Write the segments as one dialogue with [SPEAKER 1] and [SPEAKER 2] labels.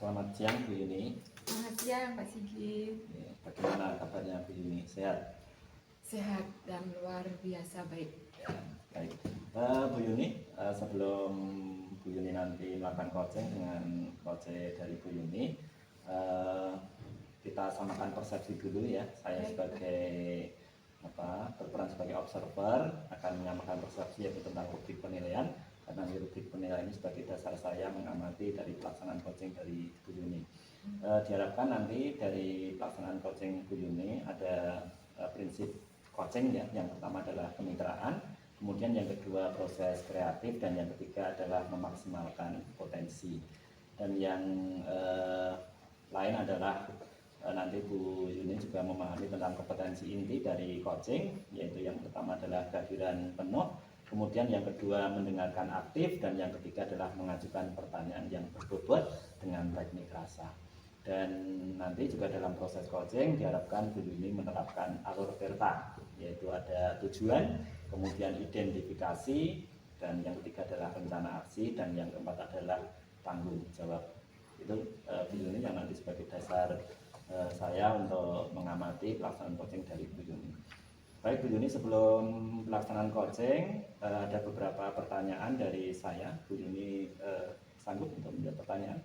[SPEAKER 1] Selamat siang Bu Yuni.
[SPEAKER 2] Selamat siang Pak Sigit.
[SPEAKER 1] Bagaimana kabarnya Bu Yuni? Sehat?
[SPEAKER 2] Sehat dan luar biasa baik.
[SPEAKER 1] Ya, baik. Bu Yuni, sebelum Bu Yuni nanti melakukan coaching dengan coach dari Bu Yuni, kita samakan persepsi dulu ya. Saya sebagai berperan sebagai observer akan menyamakan persepsi yaitu tentang rubrik penilaian. Karena rubrik penilaian ini sebagai dasar saya mengamati dari pelaksanaan coaching dari Bu Yuni. Diharapkan nanti dari pelaksanaan coaching Bu Yuni ada prinsip coaching ya. Yang pertama adalah kemitraan, kemudian yang kedua proses kreatif, dan yang ketiga adalah memaksimalkan potensi. Dan yang lain adalah nanti Bu Yuni juga memahami tentang kompetensi inti dari coaching, yaitu yang pertama adalah kehadiran penuh, kemudian yang kedua mendengarkan aktif, dan yang ketiga adalah mengajukan pertanyaan yang berbobot dengan teknik rasa. Dan nanti juga dalam proses coaching diharapkan Bu Yuni menerapkan alur TERTA, yaitu ada tujuan, kemudian identifikasi, dan yang ketiga adalah rencana aksi, dan yang keempat adalah tanggung jawab. Itu Bu Yuni yang nanti sebagai dasar saya untuk mengamati pelaksanaan coaching dari Bu Yuni. Baik Bu Yuni, sebelum pelaksanaan coaching ada beberapa pertanyaan dari saya. Bu Yuni sanggup untuk menjawab pertanyaan?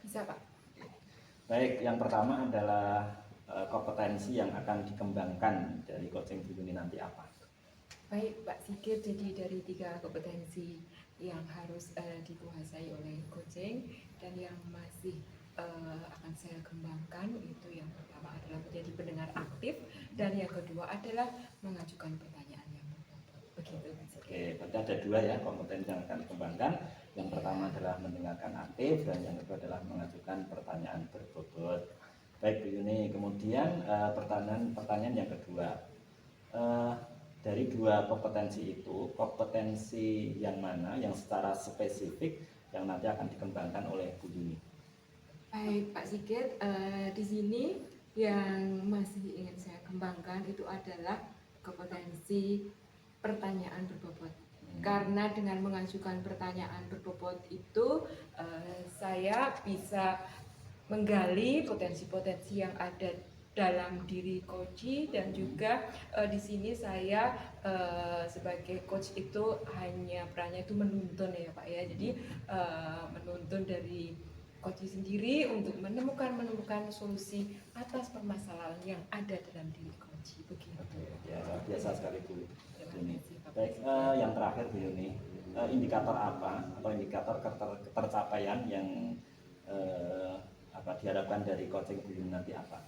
[SPEAKER 2] Bisa Pak.
[SPEAKER 1] Baik, yang pertama adalah kompetensi yang akan dikembangkan dari coaching Bu Yuni nanti apa?
[SPEAKER 2] Baik Pak Sigit, jadi dari 3 kompetensi yang harus dikuasai oleh coaching dan yang masih akan saya kembangkan, itu yang pertama adalah menjadi pendengar aktif, dan yang kedua adalah mengajukan pertanyaan yang berbobot. Begitu Pak Sigit.
[SPEAKER 1] Oke, berarti ada 2 ya kompetensi yang akan dikembangkan. Yang pertama adalah mendengarkan aktif, dan yang kedua adalah mengajukan pertanyaan berbobot. Baik Bu Yuni, kemudian pertanyaan yang kedua, dari 2 kompetensi itu, kompetensi yang mana yang secara spesifik yang nanti akan dikembangkan oleh Bu Yuni?
[SPEAKER 2] Baik Pak Sigit, di sini yang masih ingin saya kembangkan itu adalah kompetensi pertanyaan berbobot. Karena dengan mengajukan pertanyaan berbobot itu saya bisa menggali potensi-potensi yang ada dalam diri coach, dan juga di sini saya sebagai coach itu hanya perannya itu menuntun ya Pak ya. Jadi menuntun dari coach sendiri untuk menemukan solusi atas permasalahan yang ada dalam diri coach. Begitu.
[SPEAKER 1] Ya, biasa sekali Bu Yuni.
[SPEAKER 2] Terima kasih, Pak.
[SPEAKER 1] Baik, yang terakhir Bu Yuni, indikator apa atau indikator ketercapaian yang diharapkan dari coaching Bu Yuni nanti apa?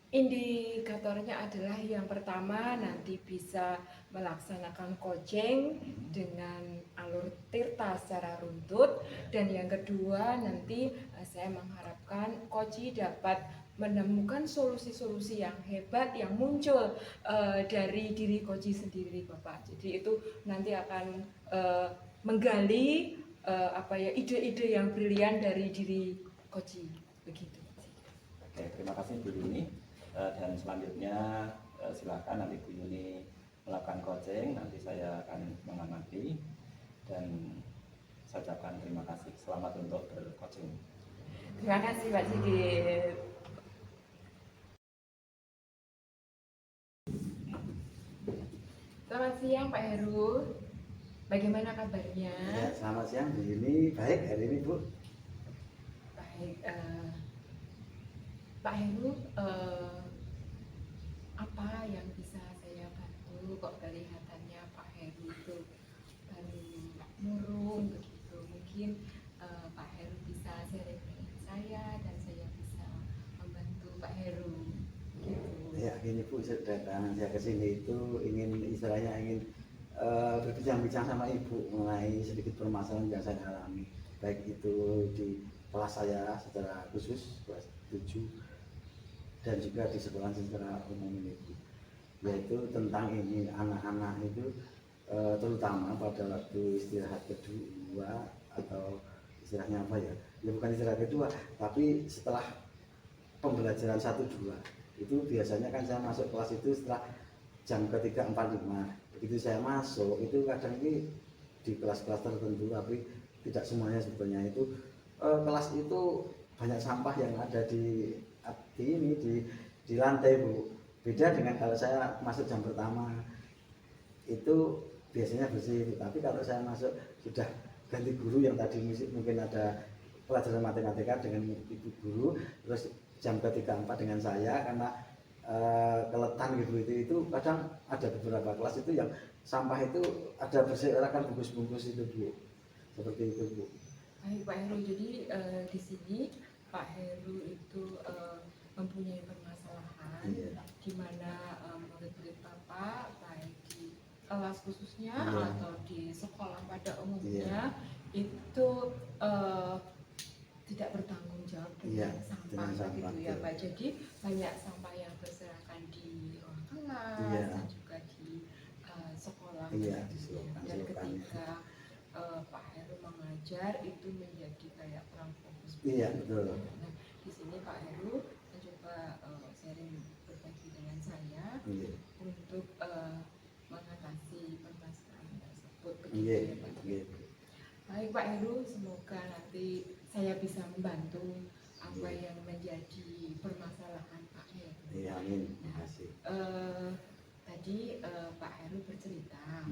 [SPEAKER 2] Indikatornya adalah yang pertama nanti bisa melaksanakan coaching dengan alur TERTA secara runtut, dan yang kedua nanti saya mengharapkan coach dapat menemukan solusi-solusi yang hebat yang muncul dari diri coach sendiri Bapak. Jadi itu nanti akan menggali ide-ide yang brilian dari diri coach. Begitu.
[SPEAKER 1] Oke, terima kasih Bu Yuni. Dan selanjutnya silakan nanti Bu Yuni melakukan coaching, nanti saya akan mengamati dan saya ucapkan terima kasih. Selamat untuk bercoaching.
[SPEAKER 2] Terima kasih Pak Sigit. Selamat siang Pak Heru. Bagaimana kabarnya?
[SPEAKER 3] Ya, selamat siang Bu Yuni. Baik hari ini Bu.
[SPEAKER 2] Baik, Pak Heru, apa yang bisa saya bantu? Kok kelihatannya Pak Heru itu baru murung begitu. Mungkin Pak Heru bisa sharing dengan saya dan saya bisa membantu Pak Heru. Gitu.
[SPEAKER 3] Ya gini Bu, kedatangan saya ke sini itu ingin berbincang-bincang sama Ibu mengenai sedikit permasalahan yang saya alami, baik itu di kelas saya secara khusus kelas 7 dan juga di sekolah secara umum ini Bu. Yaitu tentang ini anak-anak itu terutama pada waktu istirahat kedua atau istilahnya apa ya? Ya bukan istirahat kedua, tapi setelah pembelajaran 1-2 itu biasanya kan saya masuk kelas itu setelah jam ketiga 45. Begitu saya masuk itu kadang ini di kelas-kelas tertentu, tapi tidak semuanya sebetulnya itu kelas itu banyak sampah yang ada di lantai Bu. Beda dengan kalau saya masuk jam pertama itu biasanya bersih Bu. Tapi kalau saya masuk sudah ganti guru yang tadi mungkin ada pelajaran matematika dengan ibu guru, terus jam ketiga empat dengan saya karena keletan gitu itu kadang ada beberapa kelas itu yang sampah itu ada berserakan bungkus-bungkus itu Bu, seperti itu Bu.
[SPEAKER 2] Baik Pak Heru, jadi di sini Pak Heru itu mempunyai permasalahan di mana murid-murid Bapak baik di kelas khususnya atau di sekolah pada umumnya itu tidak bertanggung jawab dengan sampah begitu ya Pak. Jadi banyak sampah yang berserakan di ruang kelas dan juga di sekolah. Dan ketika Pak Heru mengajar itu menjadi kayak kurang fokus.
[SPEAKER 3] Iya betul.
[SPEAKER 2] Nah di sini Pak Heru coba sharing berbagi dengan saya untuk mengatasi permasalahan tersebut. Begitu ya Pak. Baik Pak Heru, semoga nanti saya bisa membantu apa yang menjadi permasalahan Pak Heru.
[SPEAKER 3] Iya, amin. Terima kasih.
[SPEAKER 2] Tadi Pak Heru bercerita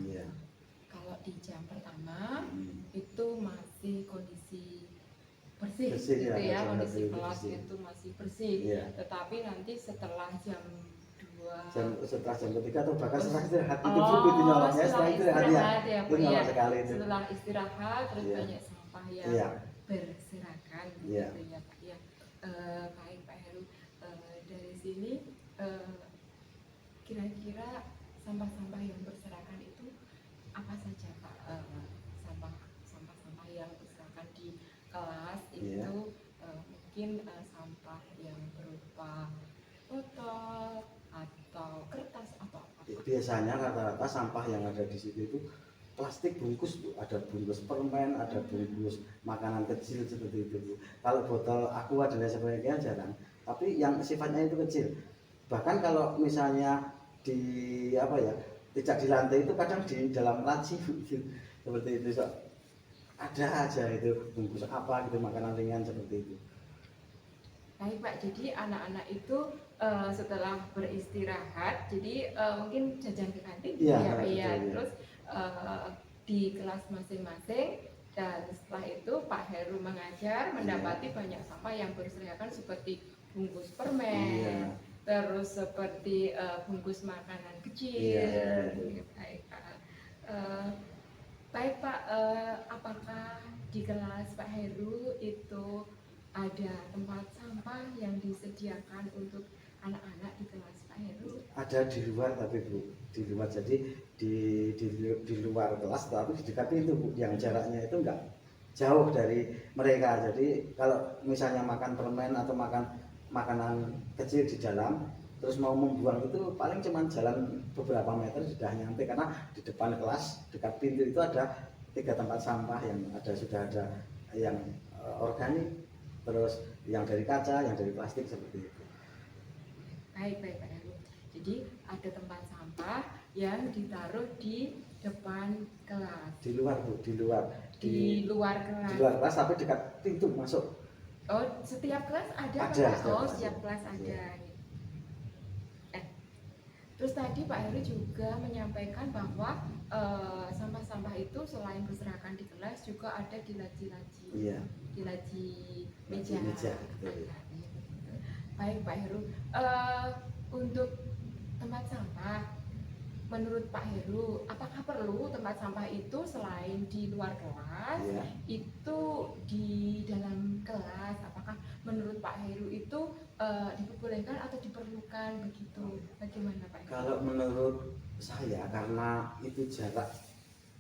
[SPEAKER 2] kalau di jam pertama itu masih kondisi bersih gitu ya, kondisi kelas itu masih bersih. Tetapi nanti setelah jam 2
[SPEAKER 3] setelah jam ketiga atau bahkan setelah istirahat itu itu nyoloknya setelah istirahat ya, itu nyolok sekali itu.
[SPEAKER 2] Setelah istirahat terus banyak sampah yang berserakan gitu ya Pak ya. Baik Pak Heru, dari sini kira-kira sampah-sampah yang berserakan itu apa saja Pak? Sampah-sampah yang berserakan di kelas itu mungkin sampah yang berupa botol atau kertas atau apa?
[SPEAKER 3] Biasanya rata-rata sampah yang ada di situ itu plastik bungkus Bu. Ada bungkus permen, ada bungkus makanan kecil seperti itu Bu. Kalau botol aqua dan lain sebagainya jarang, tapi yang sifatnya itu kecil. Bahkan kalau misalnya di apa ya, tidak di lantai itu kadang di dalam laci Bu. Seperti itu so. Ada aja itu bungkus apa gitu, makanan ringan seperti itu.
[SPEAKER 2] Baik Pak, jadi anak-anak itu setelah beristirahat, jadi mungkin jajan ke kantin ya Pak ya. Terus di kelas masing-masing dan setelah itu Pak Heru mengajar mendapati banyak sampah yang berserakan seperti bungkus permen, terus seperti bungkus makanan kecil. Baik Pak. Baik Pak, apakah di kelas Pak Heru itu ada tempat sampah yang disediakan untuk anak-anak di kelas Pak Heru?
[SPEAKER 3] Ada di luar tapi Bu, di luar, jadi di luar kelas tapi di dekat itu Bu, yang jaraknya itu enggak jauh dari mereka. Jadi kalau misalnya makan permen atau makan makanan kecil di dalam terus mau membuang itu paling cuma jalan beberapa meter sudah nyampe, karena di depan kelas dekat pintu itu ada 3 tempat sampah yang sudah ada yang organik, terus yang dari kaca, yang dari plastik seperti itu.
[SPEAKER 2] Baik Pak Heru. Jadi ada tempat sampah yang ditaruh di depan kelas.
[SPEAKER 3] Di luar Bu, di luar.
[SPEAKER 2] Di luar kelas.
[SPEAKER 3] Di luar kelas tapi dekat pintu masuk.
[SPEAKER 2] Oh, setiap kelas ada Pak? Oh, setiap kelas ada. Terus tadi Pak Heru juga menyampaikan bahwa sampah-sampah itu selain berserakan di kelas juga ada di laci-laci. Di laci meja. Baik Pak Heru, untuk tempat sampah, menurut Pak Heru, apakah perlu tempat sampah itu selain di luar kelas, itu di dalam kelas? Apakah menurut Pak Heru itu diperbolehkan atau diperlukan begitu? Bagaimana Pak Heru?
[SPEAKER 3] Kalau menurut saya, karena itu jarak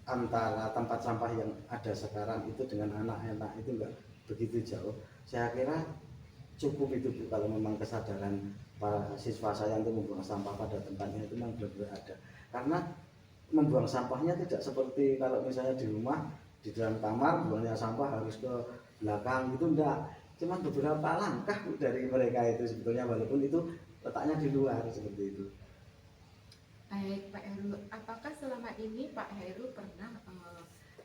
[SPEAKER 3] antara tempat sampah yang ada sekarang itu dengan anak-anak itu enggak begitu jauh, saya kira cukup itu Bu. Kalau memang kesadaran para siswa saya untuk membuang sampah pada tempatnya itu memang benar-benar ada. Karena membuang sampahnya tidak seperti kalau misalnya di rumah, di dalam kamar buangnya sampah harus ke belakang gitu, enggak. Cuma beberapa langkah dari mereka itu sebetulnya, walaupun itu letaknya di luar seperti itu.
[SPEAKER 2] Baik Pak Heru, apakah selama ini Pak Heru pernah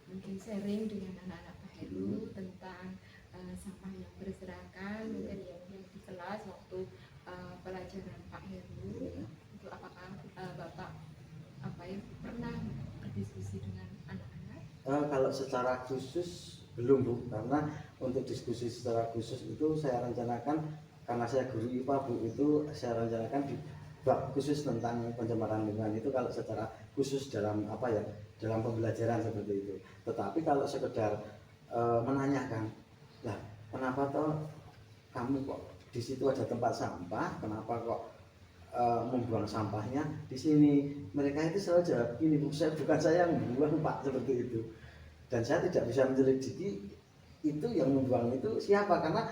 [SPEAKER 2] mungkin sharing dengan anak-anak Pak Heru tentang sampah yang berserakan mungkin yang di kelas waktu pelajaran Pak Heru itu apakah Bapak pernah berdiskusi dengan anak-anak?
[SPEAKER 3] Kalau secara khusus belum Bu, karena untuk diskusi secara khusus itu saya rencanakan, karena saya guru IPA Bu, itu saya rencanakan di bab khusus tentang pencemaran lingkungan itu kalau secara khusus dalam dalam pembelajaran seperti itu. Tetapi kalau sekedar menanyakan, lah kenapa toh kamu kok di situ ada tempat sampah, kenapa kok membuang sampahnya di sini, mereka itu selalu jawab gini, bukan saya yang membuang Pak, seperti itu. Dan saya tidak bisa menyelidiki itu yang membuang itu siapa, karena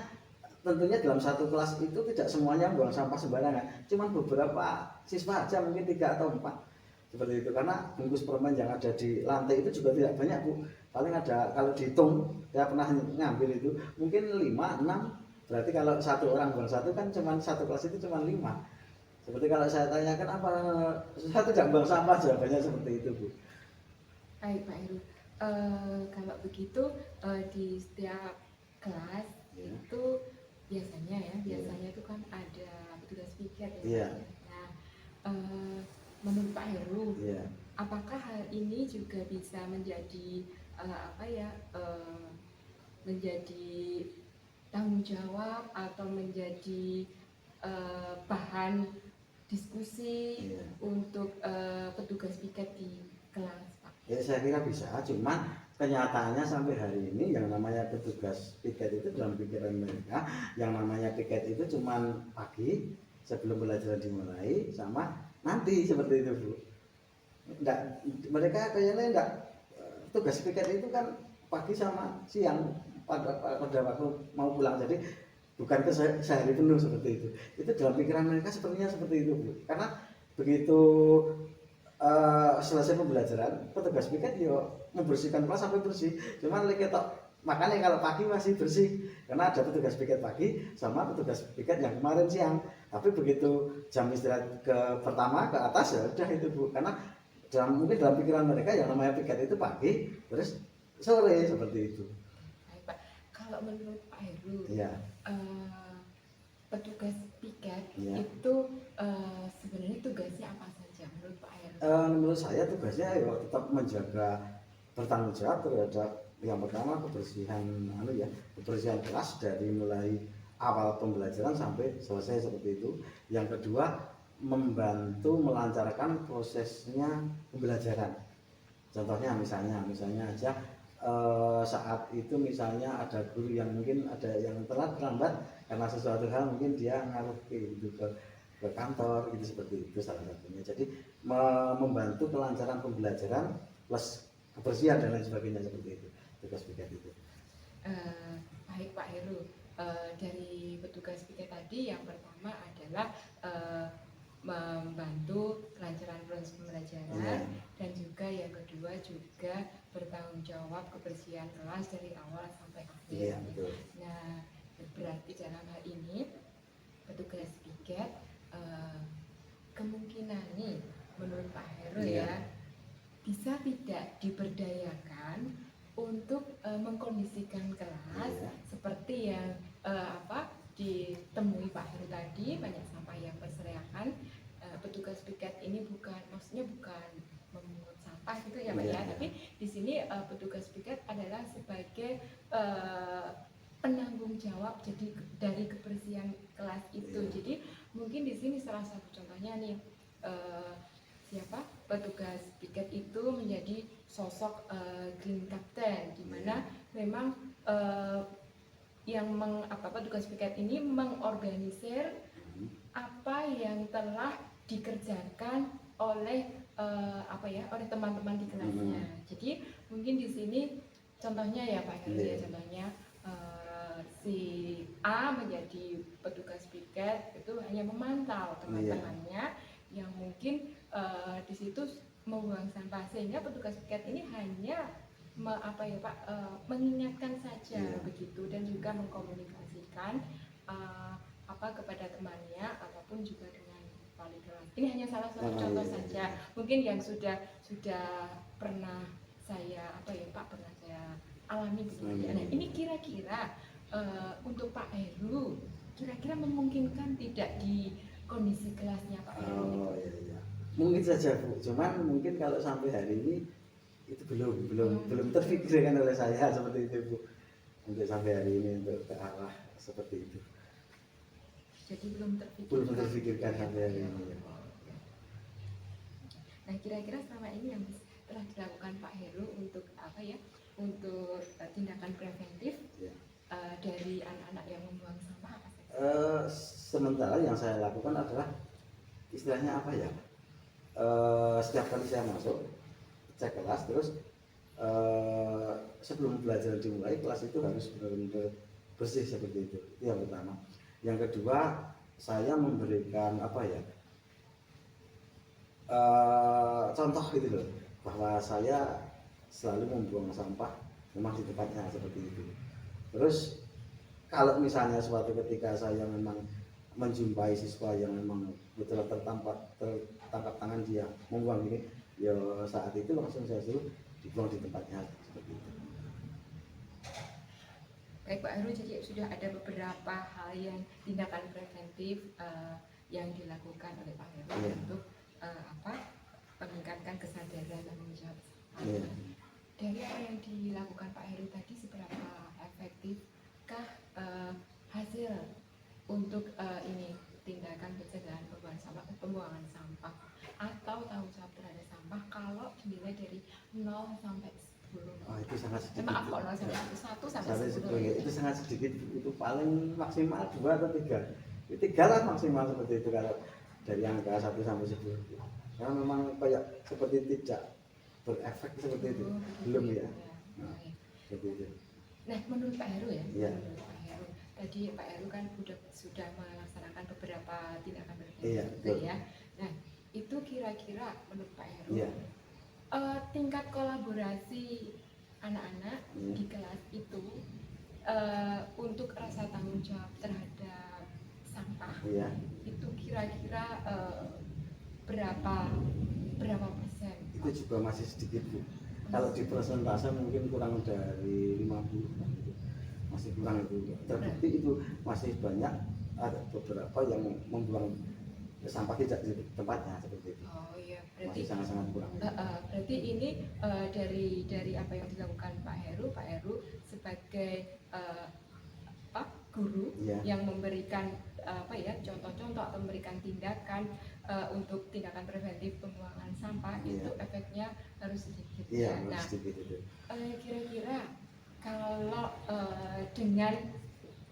[SPEAKER 3] tentunya dalam satu kelas itu tidak semuanya membuang sampah sembarangan, cuman beberapa siswa aja, mungkin 3 atau 4 seperti itu. Karena bungkus permen yang ada di lantai itu juga tidak banyak Bu, paling ada, kalau dihitung saya pernah ngambil itu mungkin 5, 6, berarti kalau satu orang buang satu kan cuman satu kelas itu cuman 5. Seperti kalau saya tanyakan apa saya tidak buang sampah, jawabannya seperti itu Bu.
[SPEAKER 2] Baik Pak Heru, kalau begitu di setiap kelas itu biasanya itu kan ada petugas piket ya. Nah, menurut Pak Heru, apakah hal ini juga bisa menjadi menjadi tanggung jawab atau menjadi bahan diskusi untuk petugas piket di kelas Pak?
[SPEAKER 3] Ya saya kira bisa, cuman kenyataannya sampai hari ini yang namanya petugas piket itu dalam pikiran mereka, yang namanya piket itu cuman pagi sebelum pelajaran dimulai sama nanti, seperti itu Bu. Mereka kayaknya enggak, tugas piket itu kan pagi sama siang pada waktu mau pulang, jadi bukan ke sehari penuh seperti itu. Itu dalam pikiran mereka sepertinya seperti itu Bu. Karena begitu selesai pembelajaran, petugas piket membersihkan kelas sampai bersih. Cuman ketok, makanya kalau pagi masih bersih karena ada petugas piket pagi sama petugas piket yang kemarin siang. Tapi begitu jam istirahat pertama ke atas, ya udah itu Bu. Karena mungkin dalam pikiran mereka yang namanya piket itu pagi terus sore, seperti itu.
[SPEAKER 2] Baik Pak, kalau menurut Pak Heru, petugas piket itu sebenarnya tugasnya apa saja menurut Pak Heru?
[SPEAKER 3] Menurut saya tugasnya tetap menjaga, bertanggung jawab terhadap yang pertama kebersihan kebersihan kelas dari mulai awal pembelajaran sampai selesai, seperti itu. Yang kedua, membantu melancarkan prosesnya pembelajaran. Contohnya misalnya aja saat itu misalnya ada guru yang mungkin ada yang terlambat karena sesuatu hal, mungkin dia ngaruh ke kantor gitu, seperti itu salah satunya. Jadi membantu kelancaran pembelajaran plus kebersihan dan lain sebagainya, seperti itu tugas piket itu.
[SPEAKER 2] Baik Pak Heru, dari petugas piket tadi yang pertama adalah membantu kelancaran proses pembelajaran, dan juga yang kedua juga bertanggung jawab kebersihan kelas dari awal sampai akhir. Nah, berarti dalam hal ini petugas piket kemungkinan nih menurut Pak Heru bisa tidak diberdayakan untuk mengkondisikan kelas seperti yang ditemui Pak Heru tadi, banyak sampah yang berserakan. Petugas piket ini maksudnya bukan memungut sampah gitu ya Pak ya, tapi di sini petugas piket adalah sebagai penanggung jawab jadi dari kebersihan kelas itu. Jadi mungkin di sini salah satu contohnya nih, petugas piket itu menjadi sosok green captain, di mana memang petugas piket ini mengorganisir apa yang telah dikerjakan oleh oleh teman-teman di kelasnya. Jadi mungkin di sini contohnya ya Pak Heru ya, contohnya si A menjadi petugas piket itu hanya memantau teman-temannya yang mungkin di situ membuang sampah, sehingga petugas piket ini hanya mengingatkan saja begitu, dan juga mengkomunikasikan kepada temannya ataupun juga dengan wali kelas. Ini hanya salah satu contoh saja, mungkin yang sudah pernah saya pernah saya alami begitu. Nah, ini kira-kira untuk Pak Heru kira-kira memungkinkan tidak di kondisi kelasnya Pak Heru?
[SPEAKER 3] Oh iya, iya. Mungkin saja Bu, cuman mungkin kalau sampai hari ini itu belum terpikirkan oleh saya seperti itu Bu, untuk sampai hari ini untuk ke arah seperti itu
[SPEAKER 2] Jadi belum terpikirkan.
[SPEAKER 3] belum terpikirkan sampai hari ini ya.
[SPEAKER 2] Nah, kira-kira selama ini yang telah dilakukan Pak Heru untuk apa ya? Untuk tindakan preventif
[SPEAKER 3] Ya.
[SPEAKER 2] Dari anak-anak yang membuang sampah apa saja?
[SPEAKER 3] Sementara yang saya lakukan adalah istilahnya apa ya? Setiap kali saya masuk cek kelas terus sebelum belajar dimulai kelas itu harus benar-benar bersih seperti itu yang pertama. Yang kedua saya memberikan apa ya contoh gitu loh, bahwa saya selalu membuang sampah memang di tempatnya seperti itu. Terus kalau misalnya suatu ketika saya memang menjumpai siswa yang memang betul tertangkap tangan dia membuang ini, ya saat itu langsung saya suruh dibuang di tempatnya seperti itu.
[SPEAKER 2] Baik Pak Heru, jadi sudah ada beberapa hal yang tindakan preventif yang dilakukan oleh Pak Heru
[SPEAKER 3] Iya.
[SPEAKER 2] untuk meningkatkan kesadaran tanggung jawab.
[SPEAKER 3] Iya.
[SPEAKER 2] Dari apa yang dilakukan Pak Heru tadi, seberapa efektifkah hasil untuk ini tindakan pencegahan pembuangan sampah atau tanggung jawab terhadap sampah kalau dinilai dari 0 sampai 10?
[SPEAKER 3] Oh, itu sangat sedikit.
[SPEAKER 2] Maaf kok 0 sampai 1 sampai 10 ya.
[SPEAKER 3] Itu sangat sedikit, itu paling maksimal 2 atau 3. 3 lah maksimal seperti itu kalau dari angka 1 sampai 10. Karena memang kayak seperti tidak berefek seperti itu. Belum ya. Nah, seperti itu.
[SPEAKER 2] Nah, menurut Pak Heru ya,
[SPEAKER 3] Iya.
[SPEAKER 2] menurut Pak Heru, tadi Pak Heru kan sudah melaksanakan beberapa tindakan preventif
[SPEAKER 3] Iya,
[SPEAKER 2] gitu
[SPEAKER 3] betul.
[SPEAKER 2] ya. Nah, itu kira-kira menurut Pak Heru,
[SPEAKER 3] Iya.
[SPEAKER 2] tingkat kolaborasi anak-anak
[SPEAKER 3] Iya.
[SPEAKER 2] di kelas itu untuk rasa tanggung jawab terhadap sampah
[SPEAKER 3] Iya.
[SPEAKER 2] itu kira-kira berapa persen?
[SPEAKER 3] Itu juga masih sedikit Bu. Kalau di persentase mungkin kurang dari 50 gitu. Masih kurang itu. Terbukti itu masih banyak, ada beberapa yang membuang sampah tidak di tempatnya seperti itu.
[SPEAKER 2] Oh iya,
[SPEAKER 3] Masih
[SPEAKER 2] berarti
[SPEAKER 3] sangat-sangat kurang.
[SPEAKER 2] berarti ini dari apa yang dilakukan Pak Heru sebagai guru
[SPEAKER 3] Iya.
[SPEAKER 2] yang memberikan contoh-contoh atau memberikan tindakan untuk tindakan preventif pembuangan sampah
[SPEAKER 3] Iya.
[SPEAKER 2] itu efeknya harus sedikit.
[SPEAKER 3] Iya,
[SPEAKER 2] Nah,
[SPEAKER 3] sedikit itu.
[SPEAKER 2] kira-kira kalau dengan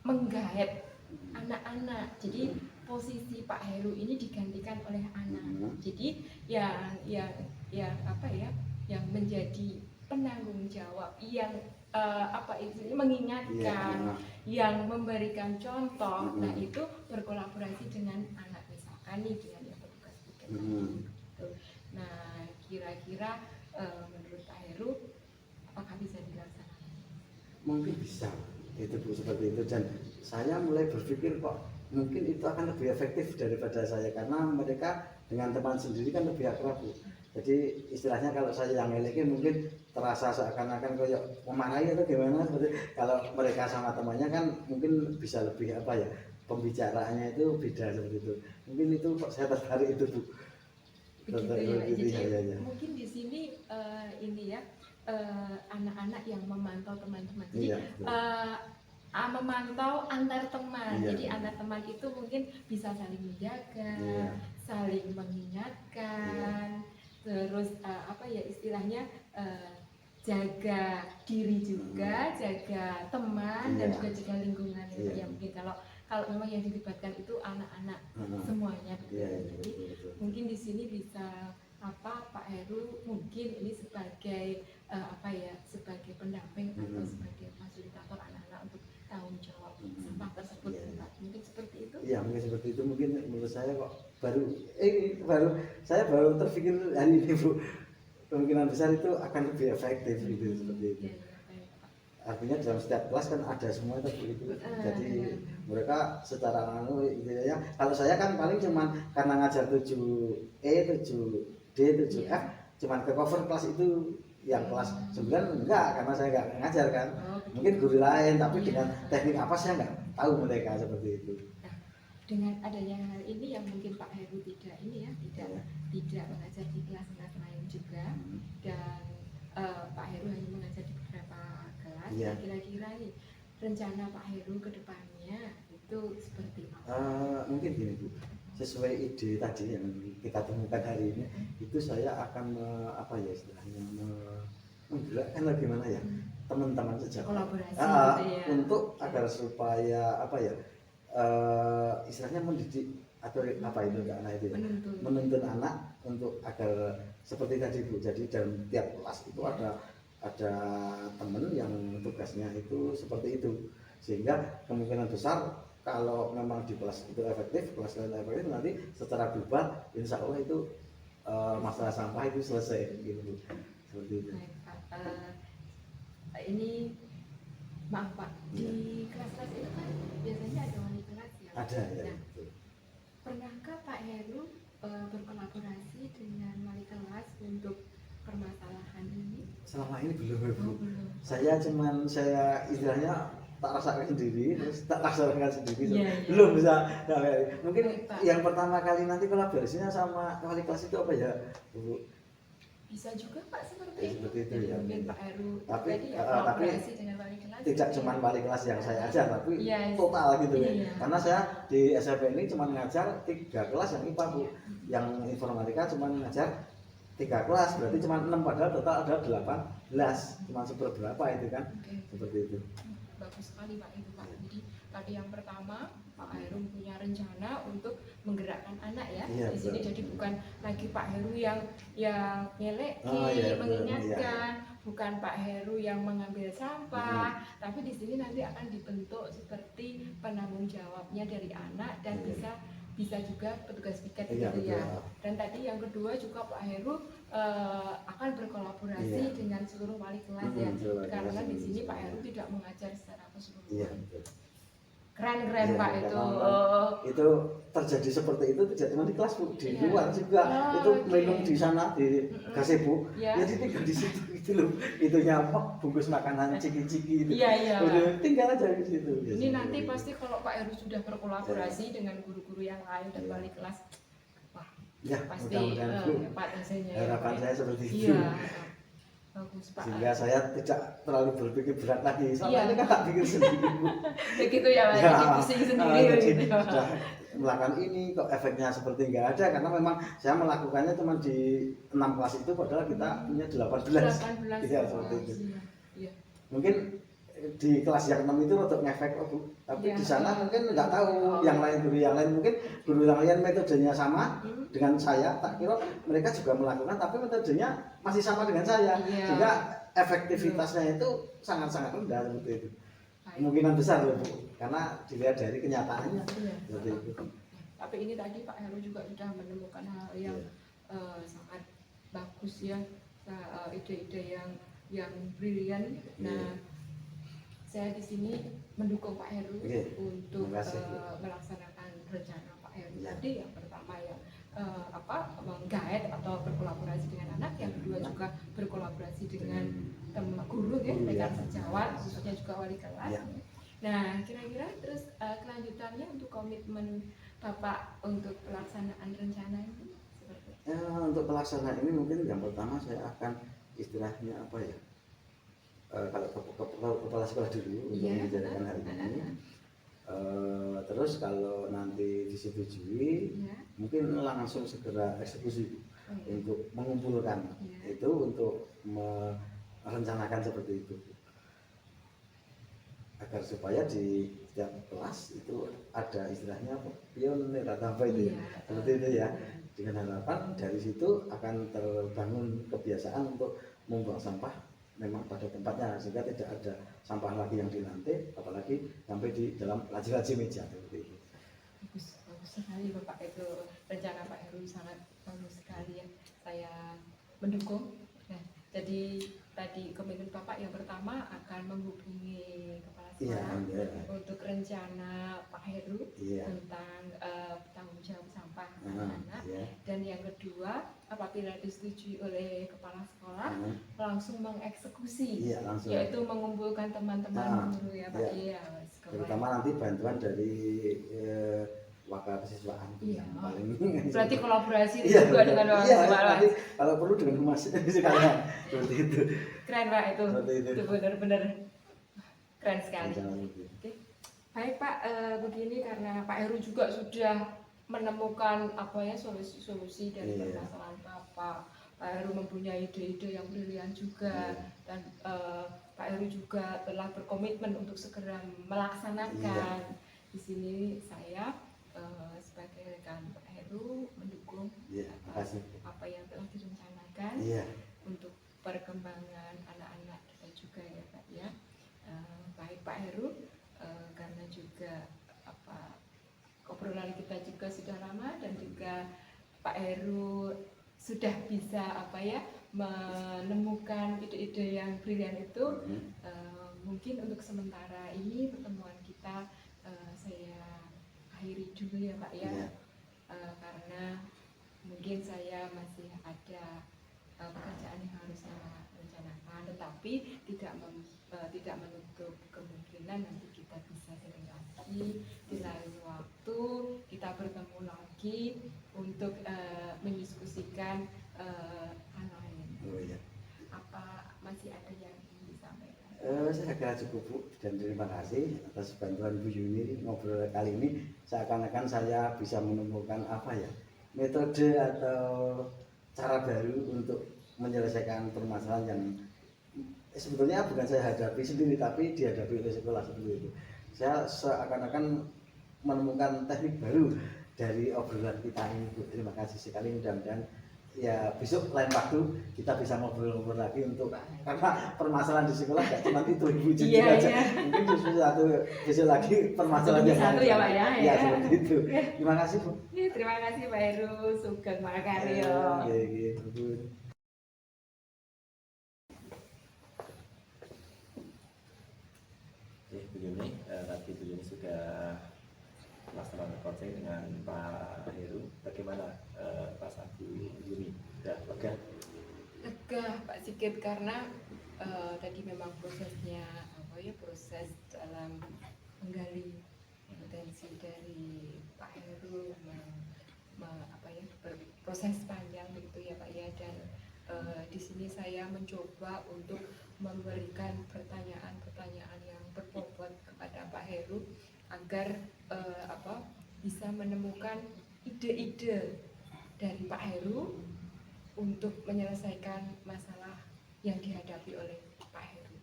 [SPEAKER 2] menggait anak-anak, jadi posisi Pak Heru ini digantikan oleh anak. Jadi yang menjadi penanggung jawab, yang mengingatkan,
[SPEAKER 3] Iya.
[SPEAKER 2] yang memberikan contoh. Nah, itu berkolaborasi dengan anak, misalkan nih dengan yang petugas tiket. Gitu. Nah, kira-kira menurut Pak Heru apakah bisa dilaksanakan?
[SPEAKER 3] Mungkin bisa itu Bu, seperti itu. Dan saya mulai berpikir kok mungkin itu akan lebih efektif daripada saya, karena mereka dengan teman sendiri kan lebih akrab Bu. Jadi istilahnya kalau saya yang ngeleki mungkin terasa seakan-akan kayak memarahi atau gimana, seperti kalau mereka sama temannya kan mungkin bisa lebih pembicaraannya itu beda seperti itu. Mungkin itu kok saya tertarik itu Bu.
[SPEAKER 2] Begitu ya. Jadi
[SPEAKER 3] Ya.
[SPEAKER 2] mungkin di sini anak-anak yang memantau teman-teman. Jadi
[SPEAKER 3] Iya, betul.
[SPEAKER 2] memantau antar teman.
[SPEAKER 3] Iya.
[SPEAKER 2] Jadi antar teman itu mungkin bisa saling menjaga,
[SPEAKER 3] Iya.
[SPEAKER 2] saling mengingatkan, terus istilahnya jaga diri juga, jaga teman dan
[SPEAKER 3] Iya.
[SPEAKER 2] juga jaga lingkungan.
[SPEAKER 3] Iya.
[SPEAKER 2] Ya mungkin kalau memang yang dilibatkan itu anak-anak semuanya.
[SPEAKER 3] Iya,
[SPEAKER 2] Jadi
[SPEAKER 3] betul.
[SPEAKER 2] mungkin di sini bisa Pak Heru mungkin ini sebagai sebagai pendamping atau sebagai fasilitator anak-anak untuk tanggung jawab sampah tersebut.
[SPEAKER 3] Iya.
[SPEAKER 2] Mungkin seperti itu.
[SPEAKER 3] Iya, mungkin seperti itu. Mungkin menurut saya kok saya baru terpikir hari ini Bu. Kemungkinan besar itu akan lebih efektif gitu, seperti itu.
[SPEAKER 2] Iya, baik, Pak.
[SPEAKER 3] Artinya dalam setiap kelas kan ada semua itu. Jadi mereka secara kalau saya kan paling cuman karena ngajar 7E, 7D, 7F, cuman ke cover kelas itu yang kelas 9 enggak, karena saya enggak ngajar kan.
[SPEAKER 2] Oh,
[SPEAKER 3] Mungkin guru lain, tapi
[SPEAKER 2] Iya.
[SPEAKER 3] dengan teknik apa saya enggak tahu mereka seperti itu.
[SPEAKER 2] Dengan adanya hal ini yang mungkin Pak Heru tidak ini ya,
[SPEAKER 3] Iya.
[SPEAKER 2] tidak mengajar di kelas-kelas lain juga,
[SPEAKER 3] Hmm.
[SPEAKER 2] dan Pak Heru hanya mengajar di beberapa kelas.
[SPEAKER 3] Iya.
[SPEAKER 2] Nah, kira-kira nih rencana Pak Heru ke depannya itu seperti apa?
[SPEAKER 3] Mungkin gini Bu, sesuai ide tadi yang kita temukan hari ini, itu saya akan apa ya istilahnya menggerakkan bagaimana ya teman-teman sejak
[SPEAKER 2] Kolaborasi
[SPEAKER 3] Ah,
[SPEAKER 2] gitu ya.
[SPEAKER 3] untuk agar supaya apa ya istilahnya mendidik atau apa itu anak itu ya,
[SPEAKER 2] Menuntun.
[SPEAKER 3] menuntun anak untuk agar seperti tadi Bu, jadi dalam tiap kelas itu ada teman yang tugasnya itu seperti itu, sehingga kemungkinan besar kalau memang di kelas itu efektif, kelas lain efektif, nanti secara global insya Allah itu masalah sampah itu selesai gitu Bu. Seperti itu.
[SPEAKER 2] Baik, Pak. Ini maaf Pak, di kelas-kelas itu kan biasanya ada wali kelas ya.
[SPEAKER 3] Ada ya.
[SPEAKER 2] Nah,
[SPEAKER 3] Betul.
[SPEAKER 2] pernahkah Pak Heru berkolaborasi dengan wali kelas untuk permasalahan ini?
[SPEAKER 3] Selama ini belum Bu.
[SPEAKER 2] Oh, belum.
[SPEAKER 3] Saya istilahnya tak rasakan sendiri, terus tak rasakan sendiri,
[SPEAKER 2] Iya, iya.
[SPEAKER 3] belum bisa. Nah, mungkin
[SPEAKER 2] Baik, Pak.
[SPEAKER 3] yang pertama kali nanti kolaborasinya sama wali kelas itu apa ya Bu?
[SPEAKER 2] Bisa juga Pak seperti
[SPEAKER 3] Ya,
[SPEAKER 2] itu.
[SPEAKER 3] seperti itu
[SPEAKER 2] Jadi
[SPEAKER 3] ya.
[SPEAKER 2] mungkin Pak Heru
[SPEAKER 3] Tapi,
[SPEAKER 2] tadi ya
[SPEAKER 3] tapi
[SPEAKER 2] kolaborasi dengan wali kelas.
[SPEAKER 3] Tidak
[SPEAKER 2] gitu
[SPEAKER 3] cuma
[SPEAKER 2] ya.
[SPEAKER 3] wali kelas yang saya ajar, tapi
[SPEAKER 2] Iya, iya.
[SPEAKER 3] total gitu ya.
[SPEAKER 2] Iya.
[SPEAKER 3] Karena saya di SMP ini cuma ngajar 3 kelas yang IPA Bu, yang informatika cuma ngajar 3 kelas, berarti cuma 6, padahal total ada 18, cuma seberapa itu kan,
[SPEAKER 2] Oke.
[SPEAKER 3] seperti itu.
[SPEAKER 2] Bagus sekali Pak itu Pak. Jadi tadi yang pertama Pak Heru punya rencana untuk menggerakkan anak ya.
[SPEAKER 3] Iya,
[SPEAKER 2] Di sini
[SPEAKER 3] betul.
[SPEAKER 2] jadi bukan lagi Pak Heru yang nyelekin,
[SPEAKER 3] Oh, iya, betul.
[SPEAKER 2] mengingatkan, bukan Pak Heru yang mengambil sampah, tapi di sini nanti akan dibentuk seperti penanggung jawabnya dari anak dan
[SPEAKER 3] Iya.
[SPEAKER 2] bisa juga petugas piket
[SPEAKER 3] Iya,
[SPEAKER 2] gitu ya.
[SPEAKER 3] betul.
[SPEAKER 2] Dan tadi yang kedua juga Pak Heru akan berkolaborasi
[SPEAKER 3] Iya.
[SPEAKER 2] dengan seluruh wali kelas ya.
[SPEAKER 3] Betul,
[SPEAKER 2] Karena di
[SPEAKER 3] betul.
[SPEAKER 2] sini Pak Heru tidak mengajar secara
[SPEAKER 3] Iya,
[SPEAKER 2] keseluruhan.
[SPEAKER 3] betul.
[SPEAKER 2] Keren-keren
[SPEAKER 3] Iya,
[SPEAKER 2] Pak
[SPEAKER 3] iya,
[SPEAKER 2] itu.
[SPEAKER 3] karena itu terjadi seperti itu tidak cuma di kelas Bu, di
[SPEAKER 2] Iya.
[SPEAKER 3] luar juga.
[SPEAKER 2] Oh,
[SPEAKER 3] Itu
[SPEAKER 2] oke.
[SPEAKER 3] minum di sana di gazebo,
[SPEAKER 2] Iya.
[SPEAKER 3] jadi tinggal di situ gitu loh. Itunya apa bungkus makanan ciki-ciki itu.
[SPEAKER 2] Iya, iya.
[SPEAKER 3] Udah tinggal aja di situ.
[SPEAKER 2] Ini nanti pasti kalau Pak Heru sudah berkolaborasi dengan guru-guru yang lain dan
[SPEAKER 3] Iya.
[SPEAKER 2] wali kelas, wah
[SPEAKER 3] Ya,
[SPEAKER 2] pasti
[SPEAKER 3] mudah-mudahan Bu.
[SPEAKER 2] hebat hasilnya. ya,
[SPEAKER 3] Harapan
[SPEAKER 2] Pak ya.
[SPEAKER 3] saya seperti itu.
[SPEAKER 2] Iya, bagus Pak.
[SPEAKER 3] Sehingga saya tidak terlalu berpikir berat lagi. Soalnya
[SPEAKER 2] Iya.
[SPEAKER 3] ini kan tak pikir sendiri Bu.
[SPEAKER 2] Begitu ya Pak, jadi pusing sendiri
[SPEAKER 3] jadi
[SPEAKER 2] gitu ya.
[SPEAKER 3] sudah melakukan ini kok efeknya seperti nggak ada, karena memang saya melakukannya cuma di 6 kelas itu, padahal kita punya 18.
[SPEAKER 2] 18
[SPEAKER 3] Iya, seperti itu.
[SPEAKER 2] Iya. Iya.
[SPEAKER 3] Mungkin di kelas yang 6 itu untuk ngefek Bu. Tapi
[SPEAKER 2] Iya.
[SPEAKER 3] di sana mungkin nggak tahu
[SPEAKER 2] Oh.
[SPEAKER 3] yang lain, guru yang lain mungkin guru yang lain metodenya sama
[SPEAKER 2] Hmm.
[SPEAKER 3] dengan saya, tak kira mereka juga melakukan tapi metodenya masih sama dengan saya,
[SPEAKER 2] Iya.
[SPEAKER 3] sehingga efektivitasnya itu sangat-sangat rendah seperti itu.
[SPEAKER 2] Baik.
[SPEAKER 3] Kemungkinan besar loh Bu, karena dilihat dari kenyataannya
[SPEAKER 2] Iya.
[SPEAKER 3] seperti itu.
[SPEAKER 2] Tapi ini tadi Pak Heru juga sudah menemukan hal yang
[SPEAKER 3] Iya.
[SPEAKER 2] sangat bagus ya, ide-ide yang brilian. Nah, saya di sini mendukung Pak Heru
[SPEAKER 3] Oke,
[SPEAKER 2] untuk
[SPEAKER 3] terima kasih, Bu.
[SPEAKER 2] melaksanakan rencana Pak Heru
[SPEAKER 3] Iya.
[SPEAKER 2] tadi. Yang pertama yang menggait atau berkolaborasi dengan anak, yang kedua juga berkolaborasi dengan teman guru ya,
[SPEAKER 3] Guru,
[SPEAKER 2] rekan
[SPEAKER 3] ya.
[SPEAKER 2] sejawat, khususnya juga wali kelas.
[SPEAKER 3] Iya.
[SPEAKER 2] Nah, kira-kira terus kelanjutannya untuk komitmen Bapak untuk pelaksanaan rencana ini seperti apa?
[SPEAKER 3] Untuk pelaksanaan ini mungkin yang pertama saya akan istilahnya apa ya, kalau kepala sekolah dulu untuk
[SPEAKER 2] Iya.
[SPEAKER 3] menjalankan hal ini. Terus kalau nanti disetujui,
[SPEAKER 2] Ya.
[SPEAKER 3] mungkin langsung segera eksekusi
[SPEAKER 2] Oh, iya.
[SPEAKER 3] untuk mengumpulkan
[SPEAKER 2] Iya.
[SPEAKER 3] itu, untuk merencanakan seperti itu, agar supaya di setiap kelas itu ada istilahnya apa, pionir atau apa itu ya,
[SPEAKER 2] Iya.
[SPEAKER 3] seperti itu ya. Dengan harapan dari situ akan terbangun kebiasaan untuk membuang sampah memang pada tempatnya, sehingga tidak ada sampah lagi yang di lantai, apalagi sampai di dalam laci-laci meja seperti itu.
[SPEAKER 2] Bagus sekali Bapak, itu rencana Pak Heru sangat bagus sekali ya. Saya mendukung. Nah, jadi tadi komitmen Bapak yang pertama akan menghubungi kepala
[SPEAKER 3] Iya,
[SPEAKER 2] sekolah
[SPEAKER 3] iya.
[SPEAKER 2] untuk rencana Pak Heru
[SPEAKER 3] Iya.
[SPEAKER 2] tentang tanggung jawab sampah
[SPEAKER 3] Nah,
[SPEAKER 2] anak-anak.
[SPEAKER 3] ya.
[SPEAKER 2] Dan dan yang kedua apabila disetujui oleh kepala sekolah langsung mengeksekusi,
[SPEAKER 3] Iya, langsung.
[SPEAKER 2] yaitu mengumpulkan teman-teman guru ya Pak. Iya,
[SPEAKER 3] terutama nanti bantuan dari wakil kesiswaan
[SPEAKER 2] Iya.
[SPEAKER 3] yang paling
[SPEAKER 2] Berarti kolaborasi
[SPEAKER 3] iya,
[SPEAKER 2] juga dengan wakil
[SPEAKER 3] iya,
[SPEAKER 2] kesiswaan.
[SPEAKER 3] nanti kalau perlu dengan humas sekalian seperti itu.
[SPEAKER 2] Keren Pak itu.
[SPEAKER 3] Seperti itu.
[SPEAKER 2] Itu benar-benar keren sekali.
[SPEAKER 3] Jangan lupa.
[SPEAKER 2] Oke. Baik Pak, begini karena Pak Heru juga sudah menemukan apa ya solusi-solusi dari
[SPEAKER 3] Iya.
[SPEAKER 2] permasalahan Bapak. Pak Heru mempunyai ide-ide yang brilian juga,
[SPEAKER 3] Iya.
[SPEAKER 2] dan Pak Heru juga telah berkomitmen untuk segera melaksanakan.
[SPEAKER 3] Iya.
[SPEAKER 2] Di sini saya sebagai rekan Pak Heru mendukung
[SPEAKER 3] Iya, makasih.
[SPEAKER 2] apa yang telah direncanakan
[SPEAKER 3] Iya.
[SPEAKER 2] untuk perkembangan anak-anak kita juga ya Pak ya. Baik Pak Heru, karena juga apa obrolan kita juga sudah lama dan juga Pak Heru sudah bisa apa ya menemukan ide-ide yang brilian itu. Mungkin untuk sementara ini pertemuan kita saya akhiri dulu ya Pak ya.
[SPEAKER 3] Iya.
[SPEAKER 2] Karena mungkin saya masih ada pekerjaan yang harus saya rencanakan, tetapi tidak menutup kemungkinan nanti kita bisa sering lagi di lain waktu kita bertemu lagi untuk mendiskusikan hal lain.
[SPEAKER 3] Oh iya.
[SPEAKER 2] Apa masih ada yang ingin disampaikan?
[SPEAKER 3] Saya kira cukup Bu, dan terima kasih atas bantuan Bu Yuni. Ngobrol kali ini seakan-akan saya bisa menemukan apa ya, metode atau cara baru untuk menyelesaikan permasalahan yang sebetulnya bukan saya hadapi sendiri tapi dihadapi oleh sekolah seperti itu. Saya seakan-akan menemukan teknik baru dari obrolan kita ini Bu. Terima kasih sekali, mudah-mudahan ya besok lain waktu kita bisa ngobrol-ngobrol lagi untuk karena permasalahan di sekolah gak cuma itu Ibu jujur aja. Mungkin justru besok lagi permasalahan yang
[SPEAKER 2] satu ya Pak ya.
[SPEAKER 3] Ya seperti itu. Terima kasih Bu.
[SPEAKER 2] Ya, terima kasih Pak Heru, Sugeng Makaryo.
[SPEAKER 1] Oke, Bu Yuni, tadi Bu Yuni sudah melaksanakan coaching dengan Pak Heru. Bagaimana perasaan Bu Yuni? Sudah lega?
[SPEAKER 2] Lega Pak Sigit, karena tadi memang prosesnya apa ya, proses dalam menggali potensi dari Pak Heru apa ya, berproses panjang begitu ya Pak ya, dan di sini saya mencoba untuk memberikan pertanyaan-pertanyaan yang berbobot kepada Pak Heru agar bisa menemukan ide-ide dari Pak Heru untuk menyelesaikan masalah yang dihadapi oleh Pak Heru.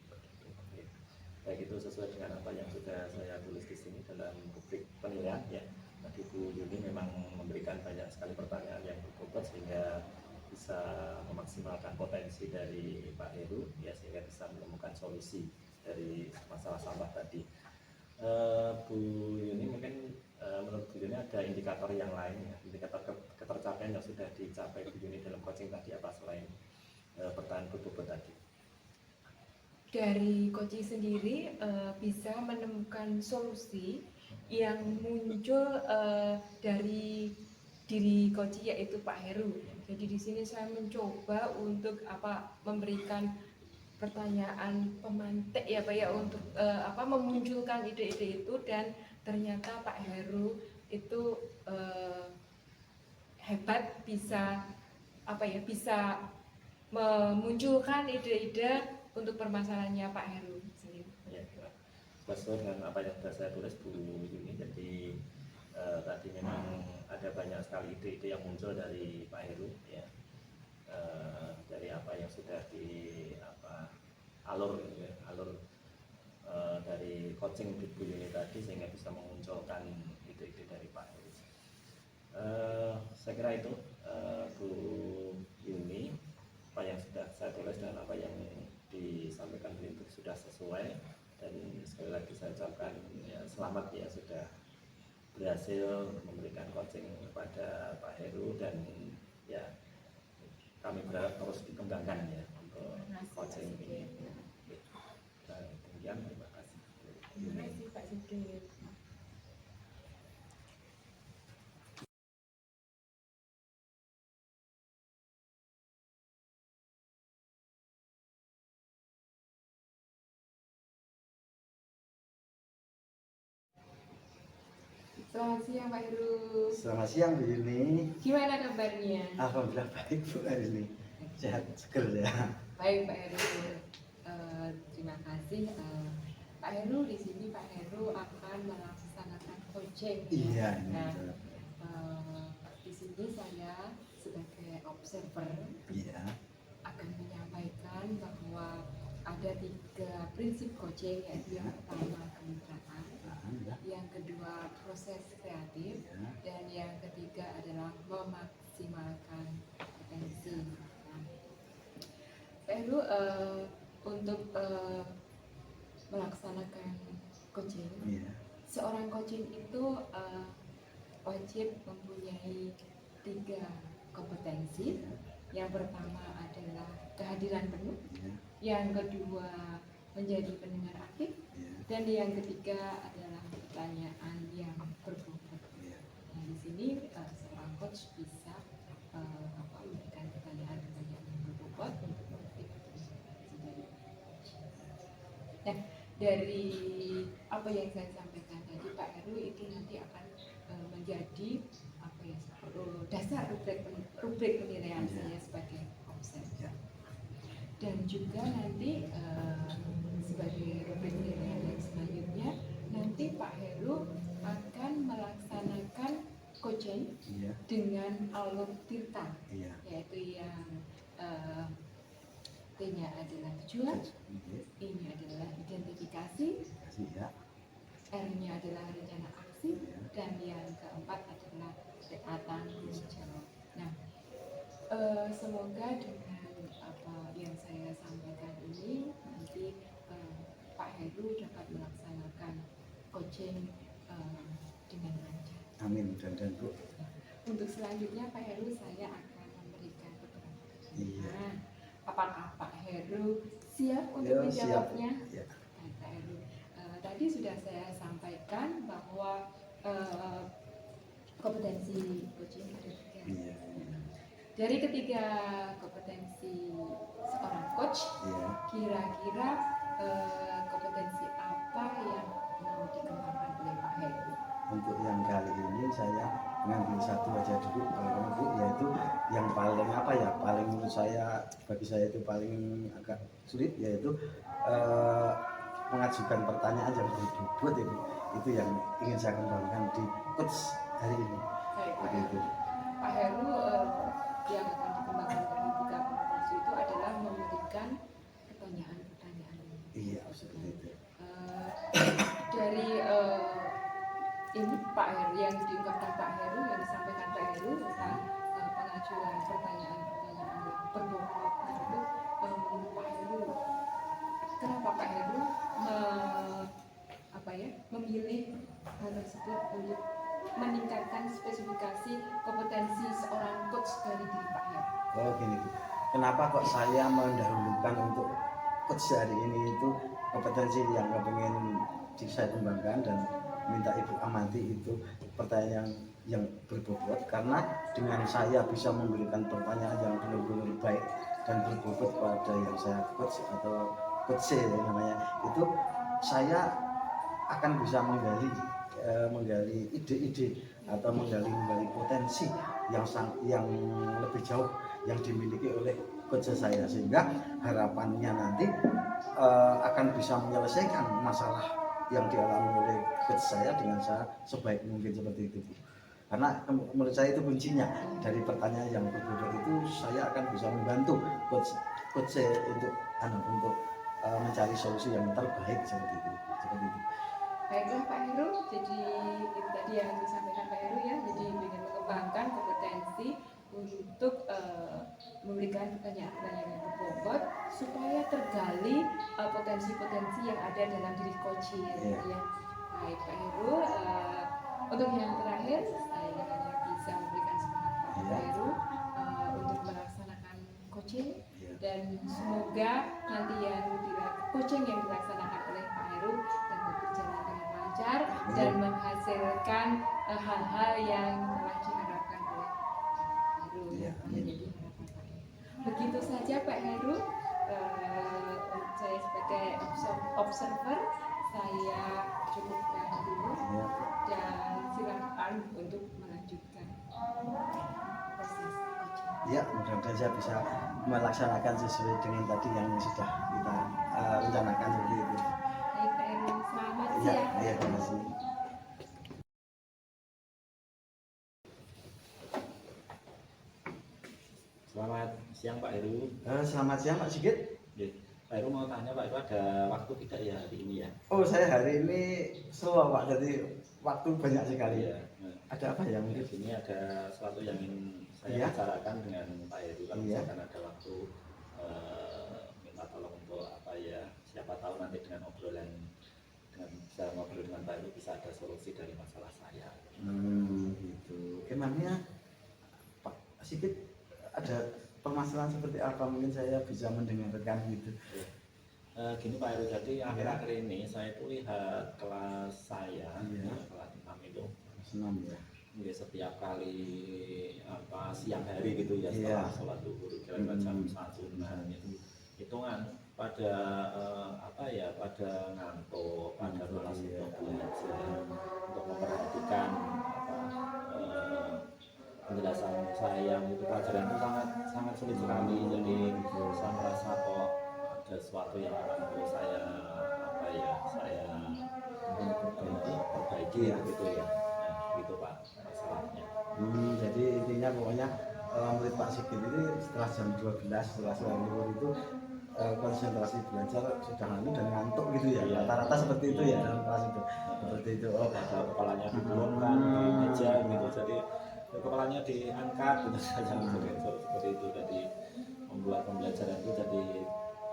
[SPEAKER 1] Baik, itu sesuai dengan apa yang sudah saya tulis di sini dalam rubrik penilaian ya. Tadi Bu Yuni memang memberikan banyak sekali pertanyaan yang berbobot sehingga bisa memaksimalkan potensi dari Pak Heru ya, sehingga bisa menemukan solusi dari masalah sampah tadi. Bu Yuni, mungkin menurut Bu Yuni ada indikator yang lain ya, indikator ketercapaian yang sudah dicapai Bu Yuni dalam coaching tadi apa selain pertanyaan berbobot tadi?
[SPEAKER 2] Dari coaching sendiri bisa menemukan solusi yang muncul dari diri coaching, yaitu Pak Heru. Jadi di sini saya mencoba untuk memberikan pertanyaan pemantik ya Pak ya, untuk memunculkan ide-ide itu, dan ternyata Pak Heru itu hebat, bisa bisa memunculkan ide-ide untuk permasalahannya Pak Heru sendiri.
[SPEAKER 1] Ya, sesuai dengan apa yang sudah saya tulis Bu Yuni. Jadi tadi memang ada banyak sekali ide-ide yang muncul dari Pak Heru ya, dari apa yang sudah alur dari coaching di Bu Yuni tadi, sehingga bisa memunculkan ide-ide dari Pak Heru. Saya kira itu Bu Yuni, apa yang sudah saya tulis dan apa yang disampaikan itu sudah sesuai, dan sekali lagi saya ucapkan ya, selamat ya, sudah berhasil memberikan coaching kepada Pak Heru, dan ya kami berharap terus dikembangkan ya untuk coaching ini. Demikian, terima kasih.
[SPEAKER 2] Terima kasih Pak Sigit. Selamat siang Pak Heru.
[SPEAKER 3] Selamat siang Bu Yuni.
[SPEAKER 2] Gimana kabarnya?
[SPEAKER 3] Alhamdulillah baik Bu hari ini. Sehat seger ya.
[SPEAKER 2] Baik Pak Heru. Terima kasih. Pak Heru, di sini Pak Heru akan melaksanakan coaching.
[SPEAKER 3] Iya ini.
[SPEAKER 2] Nah, di sini saya sebagai observer
[SPEAKER 3] Iya.
[SPEAKER 2] akan menyampaikan bahwa ada 3 prinsip coaching, yaitu yang pertama kemitraan,
[SPEAKER 3] Ya.
[SPEAKER 2] yang kedua proses kreatif,
[SPEAKER 3] Ya.
[SPEAKER 2] dan yang ketiga adalah memaksimalkan potensi. Nah, Pak Heru, untuk melaksanakan coaching,
[SPEAKER 3] Iya.
[SPEAKER 2] seorang coaching itu wajib mempunyai 3 kompetensi.
[SPEAKER 3] Iya.
[SPEAKER 2] Yang pertama adalah kehadiran penuh,
[SPEAKER 3] Iya.
[SPEAKER 2] yang kedua menjadi pendengar aktif,
[SPEAKER 3] Iya.
[SPEAKER 2] dan yang ketiga adalah pertanyaan yang berbobot.
[SPEAKER 3] Iya.
[SPEAKER 2] Nah, di sini seorang coach bisa memberikan pertanyaan-pertanyaan yang berbobot untuk mengaktifkan potensi dari coach. Nah, dari apa yang saya sampaikan tadi Pak Heru, itu nanti akan menjadi dasar rubrik penilaian saya sebagai observer. Dan juga nanti sebagai rubrik penilaian yang selanjutnya, nanti Pak Heru akan melaksanakan coaching
[SPEAKER 3] Iya.
[SPEAKER 2] dengan alur tirta,
[SPEAKER 3] Iya.
[SPEAKER 2] yaitu yang T-nya adalah tujuan,
[SPEAKER 3] Iya.
[SPEAKER 2] I-nya adalah identifikasi,
[SPEAKER 3] Kasih ya.
[SPEAKER 2] R-nya adalah rencana aksi,
[SPEAKER 3] Iya.
[SPEAKER 2] dan yang keempat adalah tanggung jawab. Nah, semoga dengan apa yang saya sampaikan ini nanti Pak Heru dapat melaksanakan coaching dengan lancar.
[SPEAKER 3] Amin dan Bu.
[SPEAKER 2] Untuk selanjutnya Pak Heru, saya akan memberikan beberapa pertanyaan.
[SPEAKER 3] Iya.
[SPEAKER 2] Apakah Pak Heru siap untuk
[SPEAKER 3] Ya, siap.
[SPEAKER 2] menjawabnya?
[SPEAKER 3] Iya.
[SPEAKER 2] Nah, Pak Heru, tadi sudah saya sampaikan bahwa kompetensi coaching ada 3.
[SPEAKER 3] Iya.
[SPEAKER 2] Dari ketiga kompetensi seorang coach,
[SPEAKER 3] Iya.
[SPEAKER 2] kira-kira kompetensi apa yang mau dikembangkan oleh Pak Heru?
[SPEAKER 3] Untuk yang kali ini saya mengambil satu aja dulu kalau Bu, yaitu yang paling paling menurut saya, bagi saya itu paling agak sulit, yaitu mengajukan pertanyaan yang berbobot itu yang ingin saya kembangkan di coach hari ini.
[SPEAKER 2] Baik, Pak
[SPEAKER 3] Begitu.
[SPEAKER 2] Heru. Pak Heru, yang akan dikembangkan dari 3 kompetensi itu adalah memberikan pertanyaan-pertanyaan.
[SPEAKER 3] Iya, seperti itu.
[SPEAKER 2] Dari ini Pak Heru, yang diungkapkan Pak Heru, yang disampaikan Pak Heru tentang pengajuan pertanyaan-pertanyaan yang berbobot, itu menurut Pak Heru, kenapa Pak Heru memilih hal tersebut untuk meningkatkan spesifikasi kompetensi seorang coach dari diri Pak Heru?
[SPEAKER 3] Oh gini Bu, kenapa kok saya mendahulukan untuk coach hari ini itu kompetensi yang pengen saya kembangkan dan minta Ibu amati itu pertanyaan yang berbobot, karena dengan saya bisa memberikan pertanyaan yang benar-benar baik dan berbobot pada yang saya coach atau coach namanya, itu saya akan bisa menggali ide-ide atau menggali potensi yang lebih jauh yang dimiliki oleh coach saya, sehingga harapannya nanti akan bisa menyelesaikan masalah yang dialami oleh coach saya dengan saya sebaik mungkin, seperti itu Bu. Karena menurut saya itu kuncinya, dari pertanyaan yang berbobot itu saya akan bisa membantu coach saya untuk mencari solusi yang terbaik, seperti itu.
[SPEAKER 2] Baiklah Pak Heru, jadi itu tadi yang disampaikan Pak Heru ya, jadi ingin mengembangkan kompetensi untuk memberikan pertanyaan-pertanyaan yang berbobot supaya tergali potensi-potensi yang ada dalam diri coach ya. Baik Pak Heru, untuk yang terakhir saya hanya bisa memberikan semangat Pak Heru untuk melaksanakan coaching, dan semoga nanti coaching yang dilaksanakan oleh Pak Heru dapat berjalan dengan lancar dan menghasilkan hal-hal yang telah diharapkan oleh Pak Heru yang menjadi harapan Pak Heru. Begitu saja Pak Heru, saya sebagai observer, saya cukupkan dulu
[SPEAKER 3] Ya.
[SPEAKER 2] dan silakan untuk melanjutkan proses ujian.
[SPEAKER 3] Ya, mudah-mudahan saya bisa melaksanakan sesuai dengan tadi yang sudah kita rencanakan seperti itu.
[SPEAKER 2] Baik Pak Heru, selamat
[SPEAKER 3] Ya,
[SPEAKER 2] siang.
[SPEAKER 3] ya, terima kasih.
[SPEAKER 1] Selamat siang Pak Heru.
[SPEAKER 3] Selamat siang Pak Sigit.
[SPEAKER 1] Oke, Pak Heru mau tanya Pak Heru ada waktu tidak ya hari ini ya?
[SPEAKER 3] Oh, saya hari ini slow Pak, jadi waktu banyak sekali.
[SPEAKER 1] Iya. Nah,
[SPEAKER 3] Ada apa yang
[SPEAKER 1] di
[SPEAKER 3] mungkin?
[SPEAKER 1] sini ada sesuatu yang ingin saya
[SPEAKER 3] Iya.
[SPEAKER 1] bicarakan dengan Pak Heru. Kalau
[SPEAKER 3] Iya.
[SPEAKER 1] misalkan ada waktu, minta tolong untuk apa ya? Siapa tahu nanti dengan obrolan dengan bisa ngobrol dengan Pak Heru bisa ada solusi dari masalah saya.
[SPEAKER 3] Gitu. Memangnya Pak Sigit ada permasalahan seperti apa? Mungkin saya bisa mendengarkan gitu.
[SPEAKER 1] Gini Pak Heru, jadi akhir-akhir ini saya itu lihat kelas saya,
[SPEAKER 3] Iya.
[SPEAKER 1] ya, kelas 6 itu,
[SPEAKER 3] Senang ya.
[SPEAKER 1] ya, setiap kali apa siang hari gitu ya,
[SPEAKER 3] Iya.
[SPEAKER 1] setelah sholat duhur kira-kira jam 1 itu kan pada apa ya, pada ngantuk, pada malas
[SPEAKER 3] Iya.
[SPEAKER 1] untuk belajar, untuk memperhatikan apa penjelasan saya itu pelajaran itu sangat sulit sekali. Jadi saya merasa kok ada sesuatu yang perlu saya apa ya, saya perbaiki gitu ya. Nah, gitu Pak masalahnya.
[SPEAKER 3] Jadi intinya pokoknya murid Pak Sigit ini setelah jam 12 setelah sholat zuhur itu konsentrasi belajar sudah anu dan ngantuk gitu ya.
[SPEAKER 1] Iya.
[SPEAKER 3] Rata-rata seperti itu ya dalam kelas itu. Seperti itu. Oh,
[SPEAKER 1] Ada kepalanya diturunkan di meja gitu, jadi kepalanya diangkat gitu saja seperti itu. Jadi membuat pembelajaran itu jadi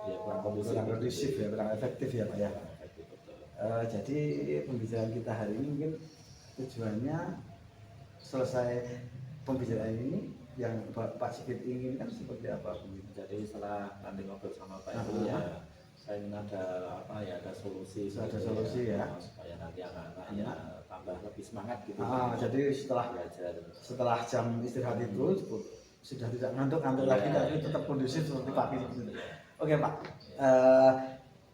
[SPEAKER 1] ya kurang kondusif,
[SPEAKER 3] kurang kondusif ya, kurang efektif ya Pak ya.
[SPEAKER 1] Efektif, betul.
[SPEAKER 3] Jadi pembicaraan kita hari ini mungkin tujuannya selesai pembicaraan ini yang Pak Sigit inginkan seperti apa mungkin?
[SPEAKER 1] Jadi setelah nanti ngobrol sama Pak Heru ya, saya ingin ada apa ya, ada solusi,
[SPEAKER 3] Ada solusi ya.
[SPEAKER 1] supaya nanti anak-anak ya tambah lebih semangat gitu.
[SPEAKER 3] Jadi setelah
[SPEAKER 1] belajar.
[SPEAKER 3] jam istirahat itu sudah tidak ngantuk-ngantuk
[SPEAKER 1] Iya,
[SPEAKER 3] lagi tapi
[SPEAKER 1] iya.
[SPEAKER 3] tetap kondusif seperti Pak Sigit.
[SPEAKER 1] Iya.
[SPEAKER 3] Oke Pak,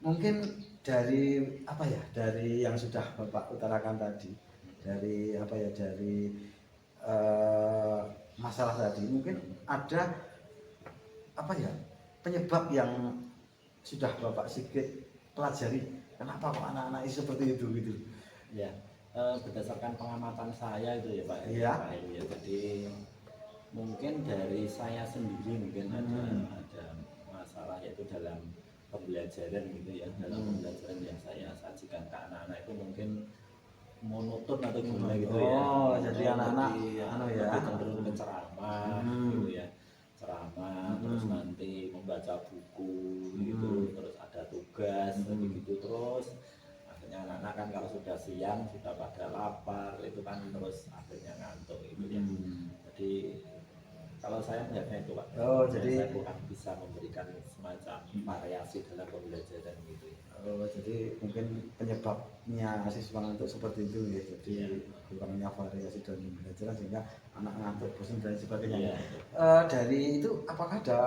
[SPEAKER 3] mungkin dari apa ya, dari yang sudah Bapak utarakan tadi, dari apa ya, dari masalah tadi, mungkin ada apa ya, penyebab yang sudah Bapak Sigit pelajari, kenapa kok anak-anak itu seperti itu gitu?
[SPEAKER 1] Ya, berdasarkan pengamatan saya itu ya Pak Heru,
[SPEAKER 3] Iya.
[SPEAKER 1] Pak Heru ya. Jadi mungkin dari saya sendiri mungkin ada masalah yaitu dalam pembelajaran gitu ya, dalam pembelajaran yang saya sajikan ke anak-anak itu mungkin monoton atau gimana gitu ya.
[SPEAKER 3] Oh, jadi anak-anak anu ya.
[SPEAKER 1] lebih cenderung ke ceramah gitu ya, ceramah terus nanti membaca buku gitu, terus ada tugas gitu, terus akhirnya anak-anak kan kalau sudah siang sudah pada lapar itu kan, terus akhirnya ngantuk gitu ya. Jadi kalau saya melihatnya itu Pak,
[SPEAKER 3] Oh, jadi
[SPEAKER 1] saya kurang bisa memberikan semacam variasi dalam pembelajaran gitu ya.
[SPEAKER 3] jadi mungkin penyebabnya siswa ngantuk seperti itu ya, jadi
[SPEAKER 1] Iya.
[SPEAKER 3] kurangnya variasi dalam pembelajaran sehingga anak ngantuk, bosan dan sebagainya.
[SPEAKER 1] Iya.
[SPEAKER 3] Dari itu apakah ada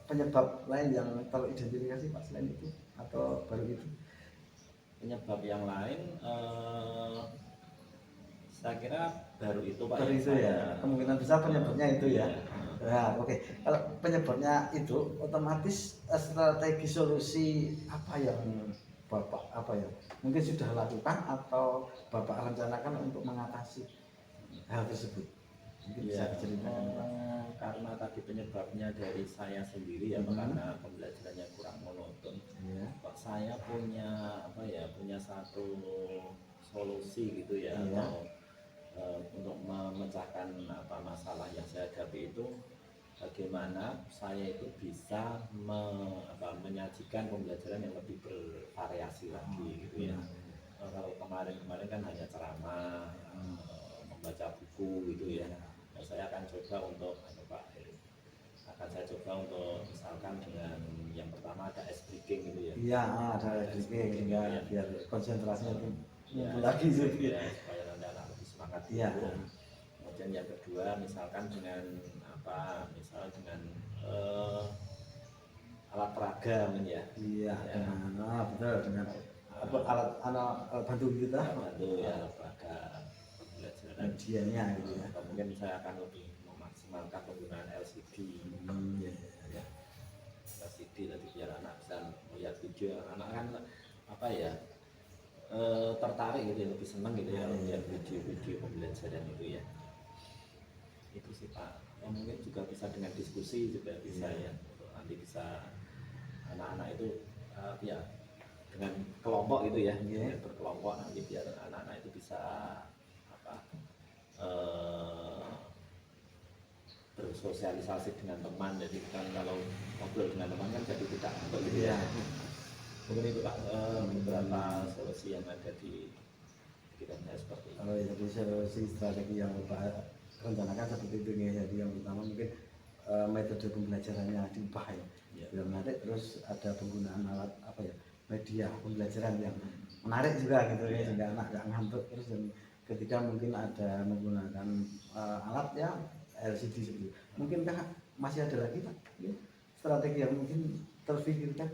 [SPEAKER 3] penyebab lain yang teridentifikasi Pak selain itu atau baru itu?
[SPEAKER 1] Penyebab yang lain saya kira baru itu Pak.
[SPEAKER 3] Baru itu ya, kemungkinan besar penyebabnya itu ya.
[SPEAKER 1] Iya.
[SPEAKER 3] Nah, oke. Kalau penyebabnya itu, otomatis strategi solusi apa yang Bapak mungkin sudah lakukan atau Bapak rencanakan untuk mengatasi hal tersebut? Mungkin bisa
[SPEAKER 1] Ya,
[SPEAKER 3] diceritakan Pak.
[SPEAKER 1] karena tadi penyebabnya dari saya sendiri ya, karena pembelajarannya kurang monoton.
[SPEAKER 3] Ya.
[SPEAKER 1] Kok saya punya apa ya, punya satu solusi gitu ya,
[SPEAKER 3] Iya.
[SPEAKER 1] atau untuk memecahkan apa masalah yang saya hadapi itu, bagaimana saya itu bisa menyajikan pembelajaran yang lebih bervariasi lagi gitu ya. Kalau kemarin kan hanya ceramah, membaca buku gitu ya. Nah, saya akan coba untuk saya coba untuk misalkan dengan yang pertama ada ice breaking gitu ya.
[SPEAKER 3] Iya, ada breaking sehingga biar konsentrasinya itu ngumpul lagi
[SPEAKER 1] ya,
[SPEAKER 3] gitu.
[SPEAKER 1] supaya nanti anak lebih semangat.
[SPEAKER 3] Iya.
[SPEAKER 1] Gitu. Kemudian yang kedua misalkan dengan dengan alat peraga ya.
[SPEAKER 3] Iya,
[SPEAKER 1] Ya.
[SPEAKER 3] betul dengan apa alat bantu kita
[SPEAKER 1] bantu ya lembaga pembelajaran
[SPEAKER 3] medianya gitu ya.
[SPEAKER 1] mungkin saya akan lebih memaksimalkan penggunaan LCD
[SPEAKER 3] Ya.
[SPEAKER 1] ya. LCD tadi biar anak bisa melihat video, anak kan apa ya tertarik gitu ya, lebih senang gitu ya melihat video-video pembelajaran itu ya. Itu sih Pak, mungkin juga bisa dengan diskusi juga bisa ya, nanti bisa anak-anak itu ya dengan kelompok gitu ya, dengan berkelompok nanti biar anak-anak itu bisa apa bersosialisasi dengan teman. Jadi kan kalau ngobrol dengan teman kan jadi tidak gitu ya. Mungkin itu Pak beberapa solusi yang ada di pikiran saya seperti itu.
[SPEAKER 3] Oh ya, jadi solusi strategi yang Bapak rencanakan seperti itu ya. Jadi yang pertama mungkin metode pembelajarannya diubah ya, biar menarik. Terus ada penggunaan alat apa ya, media pembelajaran yang menarik juga gitu ya, sehingga anak nggak ngantuk. Terus dan ketika mungkin ada menggunakan alat ya LCD seperti itu. Mungkinkah masih ada lagi Pak strategi yang mungkin terpikirkan?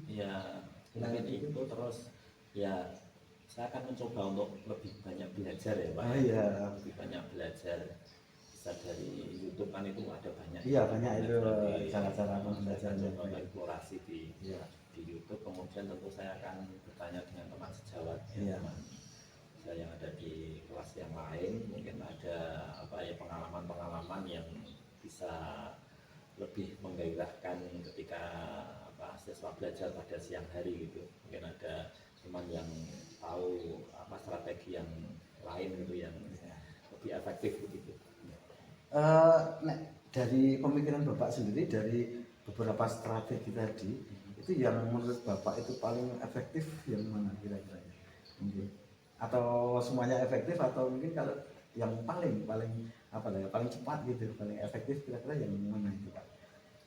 [SPEAKER 1] Ya mungkin itu terus ya saya akan mencoba untuk lebih banyak belajar ya Pak.
[SPEAKER 3] Iya.
[SPEAKER 1] Lebih banyak belajar, bisa dari YouTube kan itu ada banyak.
[SPEAKER 3] Iya banyak itu cara-cara belajar yang
[SPEAKER 1] eksplorasi di YouTube. Kemudian tentu saya akan bertanya dengan teman sejawat teman saya yang ada di kelas yang lain, mungkin ada apa ya pengalaman-pengalaman yang bisa lebih menggairahkan ketika siswa belajar pada siang hari gitu. Mungkin ada teman yang tahu apa strategi yang lain gitu yang lebih efektif begitu.
[SPEAKER 3] Dari pemikiran Bapak sendiri, dari beberapa strategi tadi, itu yang menurut Bapak itu paling efektif yang mana kira-kira? Mungkin atau semuanya efektif, atau mungkin kalau yang paling apa ya, paling cepat gitu, paling efektif kira-kira yang mana itu Pak?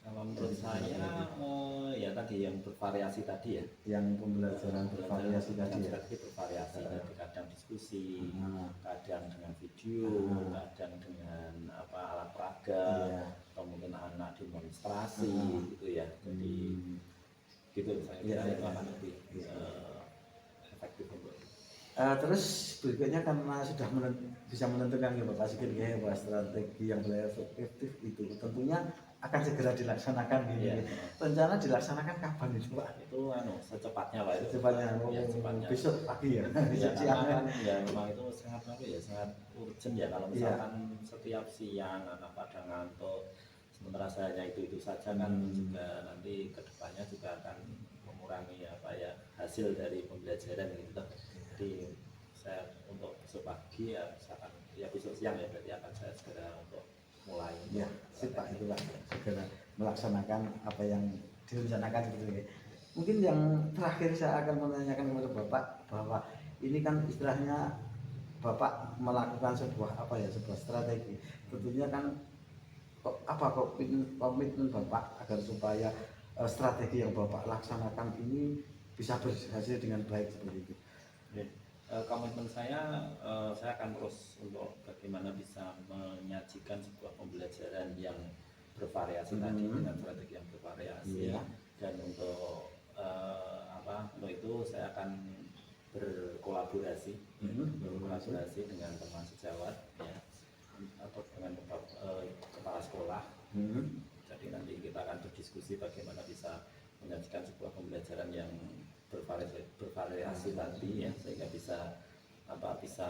[SPEAKER 1] Kalau menurut saya ya tadi yang bervariasi tadi ya,
[SPEAKER 3] yang pembelajaran bervariasi tadi ya,
[SPEAKER 1] bervariasi tadi, kadang diskusi, kadang dengan video, kadang dengan apa alat peraga, atau mungkin anak demonstrasi gitu ya. Jadi gitu saya kira itu akan lebih efektif untuk
[SPEAKER 3] terus berikutnya karena sudah bisa menentukan ya Bapak Sigit ya bahwa strategi yang paling efektif itu tentunya akan segera dilaksanakan gitu. Rencana dilaksanakan kapan itu Pak?
[SPEAKER 1] Itu secepatnya Pak.
[SPEAKER 3] Secepatnya,
[SPEAKER 1] secepatnya.
[SPEAKER 3] Besok pagi ya.
[SPEAKER 1] Ya, karena kan ya memang itu sangat sangat urgent ya, kalau misalkan setiap siang anak pada ngantuk, sementara saya itu saja kan juga nanti kedepannya juga akan mengurangi apa ya hasil dari pembelajaran gitu. Jadi saya untuk besok pagi ya misalkan ya besok siang ya berarti akan saya segera untuk mulai
[SPEAKER 3] ya Pak itu Pak, segera melaksanakan apa yang direncanakan gitu ya. Mungkin yang terakhir saya akan menanyakan kepada Bapak bahwa ini kan istilahnya Bapak melakukan sebuah apa ya, sebuah strategi. Tentunya kan apa komitmen Bapak agar supaya strategi yang Bapak laksanakan ini bisa berhasil dengan baik seperti itu.
[SPEAKER 1] Komitmen saya akan terus untuk bagaimana bisa menyajikan sebuah pembelajaran yang bervariasi tadi dengan strategi yang bervariasi dan untuk untuk itu saya akan berkolaborasi dengan teman sejawat ya, atau dengan kepala sekolah. Jadi nanti kita akan berdiskusi bagaimana bisa menyajikan sebuah pembelajaran yang bervariasi tadi ya, sehingga bisa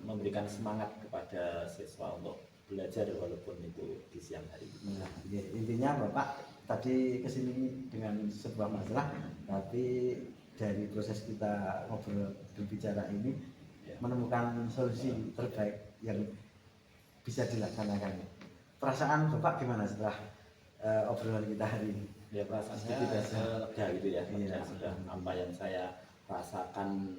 [SPEAKER 1] memberikan semangat kepada siswa untuk belajar walaupun itu di siang hari.
[SPEAKER 3] Ya, intinya Bapak tadi kesini dengan sebuah masalah, tapi dari proses kita ngobrol berbicara ini menemukan solusi terbaik yang bisa dilaksanakan. Perasaan Bapak gimana setelah obrolan kita hari ini?
[SPEAKER 1] Ya perasaan saya lega gitu ya, sudah apa yang saya rasakan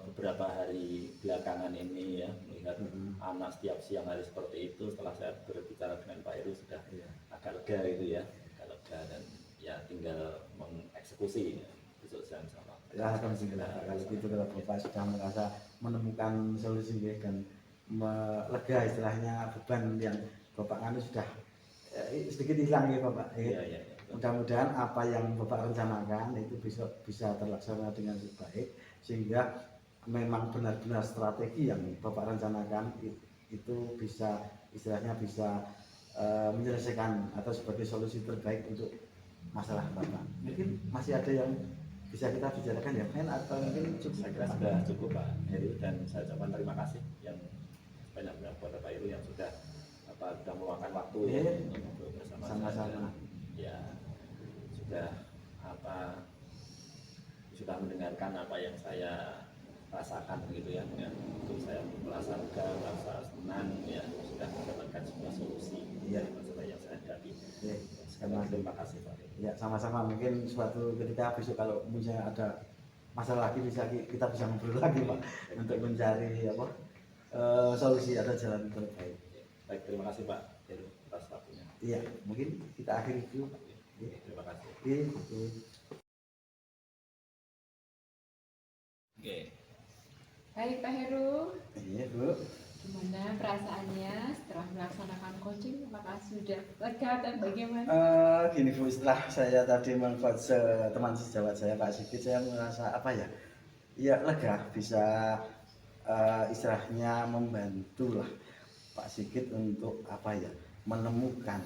[SPEAKER 1] beberapa hari belakangan ini ya, melihat anak setiap siang hari seperti itu. Setelah saya berbicara dengan Pak Heru sudah agak lega gitu ya, agak lega, dan ya tinggal mengeksekusi besok siang sama.
[SPEAKER 3] Ya alhamdulillah kalau gitu, kalau Bapak sudah merasa menemukan solusi dan lega istilahnya beban yang Bapak anu sudah sedikit hilang ya Bapak.
[SPEAKER 1] Iya.
[SPEAKER 3] mudah-mudahan apa yang Bapak rencanakan itu bisa terlaksana dengan baik, sehingga memang benar-benar strategi yang Bapak rencanakan itu bisa istilahnya bisa menyelesaikan atau sebagai solusi terbaik untuk masalah Bapak. Mungkin masih ada yang bisa kita bicarakan yang lain atau mungkin cukup?
[SPEAKER 1] Saya kira sudah cukup Pak Heru, dan saya ucapkan terima kasih yang banyak-banyak kepada Pak Heru yang sudah meluangkan waktu ya untuk bersama
[SPEAKER 3] sama-sama.
[SPEAKER 1] Ya sudah sudah mendengarkan apa yang saya rasakan begitu ya, untuk saya merasa lega, merasa senang ya, sudah mendapatkan sebuah solusi dari masalah yang saya hadapi. Sekali lagi terima kasih Pak.
[SPEAKER 3] Ya, sama-sama. Mungkin suatu ketika besok kalau misalnya ada masalah lagi kita bisa ngobrol lagi Pak untuk mencari solusi atau jalan terbaik.
[SPEAKER 1] Baik, terima kasih Pak Heru atas waktunya.
[SPEAKER 3] Iya, mungkin kita akhiri dulu.
[SPEAKER 1] Terima kasih. Oke.
[SPEAKER 2] Baik Pak Heru,
[SPEAKER 3] Iya Bu.
[SPEAKER 2] gimana perasaannya setelah melaksanakan coaching? Apakah sudah lega dan bagaimana?
[SPEAKER 3] Gini Bu, setelah saya tadi mengcoach teman sejawat saya Pak Sigit, saya merasa ya lega, bisa istilahnya membantu lah Pak Sigit untuk menemukan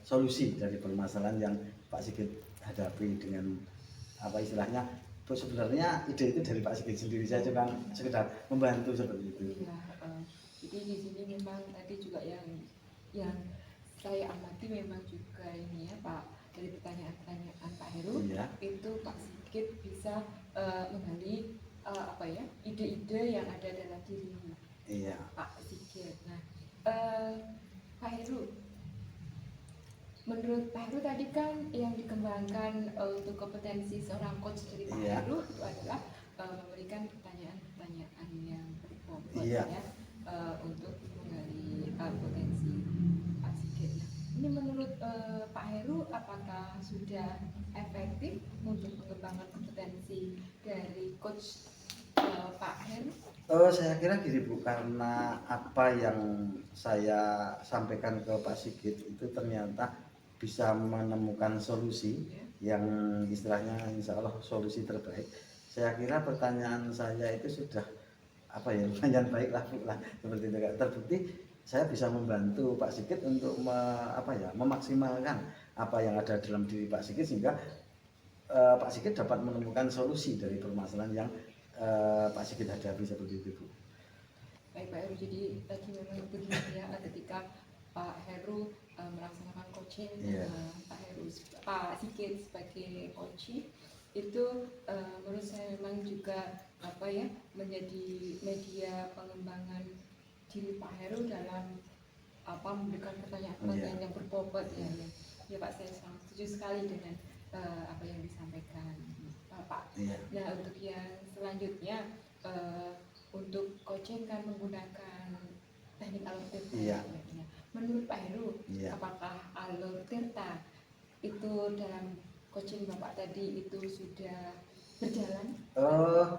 [SPEAKER 3] solusi dari permasalahan yang Pak Sigit hadapi dengan istilahnya. Sebenarnya ide itu dari Pak Sigit sendiri, saya cuma sekedar membantu seperti itu.
[SPEAKER 2] Ya, jadi di sini memang tadi juga yang saya amati memang juga ini ya Pak, dari pertanyaan-pertanyaan Pak Heru, itu Pak Sigit bisa menggali ide-ide yang ada dalam diri Pak Sigit. Nah, Pak Heru, menurut Pak Heru tadi kan yang dikembangkan untuk kompetensi seorang coach dari Pak Heru itu adalah memberikan pertanyaan-pertanyaan yang berbobot untuk menggali potensi Pak Sigit. Nah, ini menurut Pak Heru apakah sudah efektif untuk mengembangkan kompetensi dari coach Pak Heru?
[SPEAKER 3] Saya kira gini Bu, karena apa yang saya sampaikan ke Pak Sigit itu ternyata bisa menemukan solusi yang istilahnya insya Allah solusi terbaik. Saya kira pertanyaan saya itu sudah lumayan baik lah Bu lah, seperti itu. Terbukti saya bisa membantu Pak Sigit untuk memaksimalkan apa yang ada dalam diri Pak Sigit, sehingga Pak Sigit dapat menemukan solusi dari permasalahan yang Pak Sigit hadapi, seperti itu Bu.
[SPEAKER 2] Baik Pak Heru, jadi tadi memang begini ya, ketika Pak Heru melaksanakan coaching Pak Sigit sebagai coach itu menurut saya memang juga menjadi media pengembangan diri Pak Heru dalam memberikan pertanyaan-pertanyaan yang berbobot ya Pak, saya sangat setuju sekali dengan apa yang disampaikan Pak. Nah, untuk yang selanjutnya untuk coaching kan menggunakan teknik alur tirta. Menurut Pak Heru, apakah alur tirta itu dalam coaching Bapak tadi itu sudah berjalan?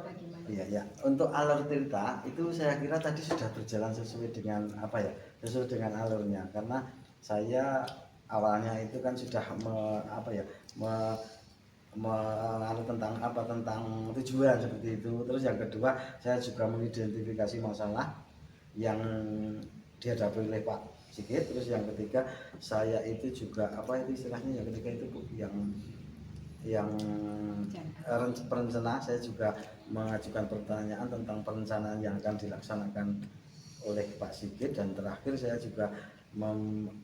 [SPEAKER 3] Bagaimana? Iya. Untuk alur tirta itu saya kira tadi sudah berjalan sesuai dengan sesuai dengan alurnya, karena saya awalnya itu kan sudah tentang tujuan seperti itu. Terus yang kedua, saya juga mengidentifikasi masalah yang dihadapi oleh Pak Sigit. Terus yang ketiga, saya itu juga istilahnya yang ketiga itu yang perencana, saya juga mengajukan pertanyaan tentang perencanaan yang akan dilaksanakan oleh Pak Sigit. Dan terakhir saya juga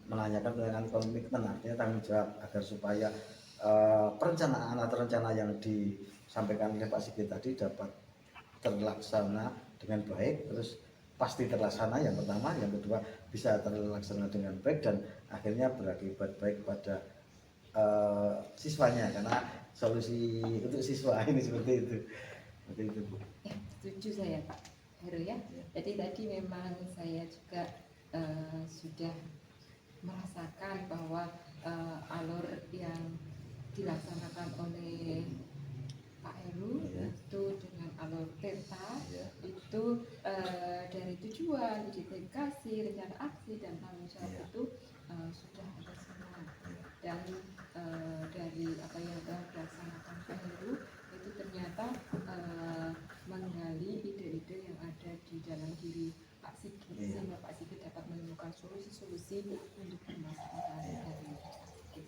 [SPEAKER 3] menanyakan tentang komitmen, artinya tanggung jawab agar supaya perencanaan atau rencana yang disampaikan oleh Pak Sigit tadi dapat terlaksana dengan baik, terus pasti terlaksana yang pertama, yang kedua bisa terlaksana dengan baik, dan akhirnya berakibat baik pada siswanya, karena solusi untuk siswa ini seperti itu Bu.
[SPEAKER 2] Ya, setuju saya Pak Heru ya. Jadi tadi memang saya juga sudah merasakan bahwa alur yang dilaksanakan oleh Pak Heru itu dengan alur tirta itu dari tujuan, identifikasi, rencana aksi dan tanggung jawab itu sudah ada semua. Dan dalam diri Pak Sigit,
[SPEAKER 3] Iya.
[SPEAKER 2] sehingga Pak Sigit dapat menemukan solusi-solusi untuk permasalahan
[SPEAKER 3] Iya.
[SPEAKER 2] dari Pak Sigit.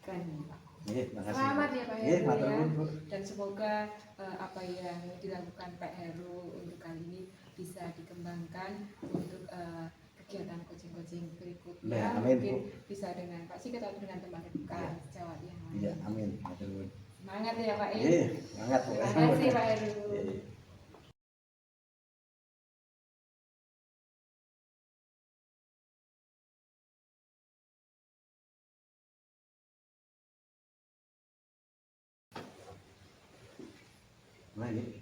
[SPEAKER 2] Keren nih, Pak.
[SPEAKER 3] Makasih.
[SPEAKER 2] Selamat ya Pak
[SPEAKER 3] Iya,
[SPEAKER 2] Heru
[SPEAKER 3] matur
[SPEAKER 2] ya.
[SPEAKER 3] nuwun, Bu.
[SPEAKER 2] Dan semoga apa yang dilakukan Pak Heru untuk kali ini bisa dikembangkan untuk kegiatan coaching-coaching berikutnya.
[SPEAKER 3] Ya, amin,
[SPEAKER 2] Mungkin
[SPEAKER 3] Bu.
[SPEAKER 2] bisa dengan Pak Sigit atau dengan teman rekan sejawat yang lain.
[SPEAKER 3] Iya, amin. Matur nuwun.
[SPEAKER 2] Semangat ya Pak ya.
[SPEAKER 3] Iya, semangat, Bu.
[SPEAKER 2] Terima kasih Pak Heru.
[SPEAKER 3] Iya. Nah, ini.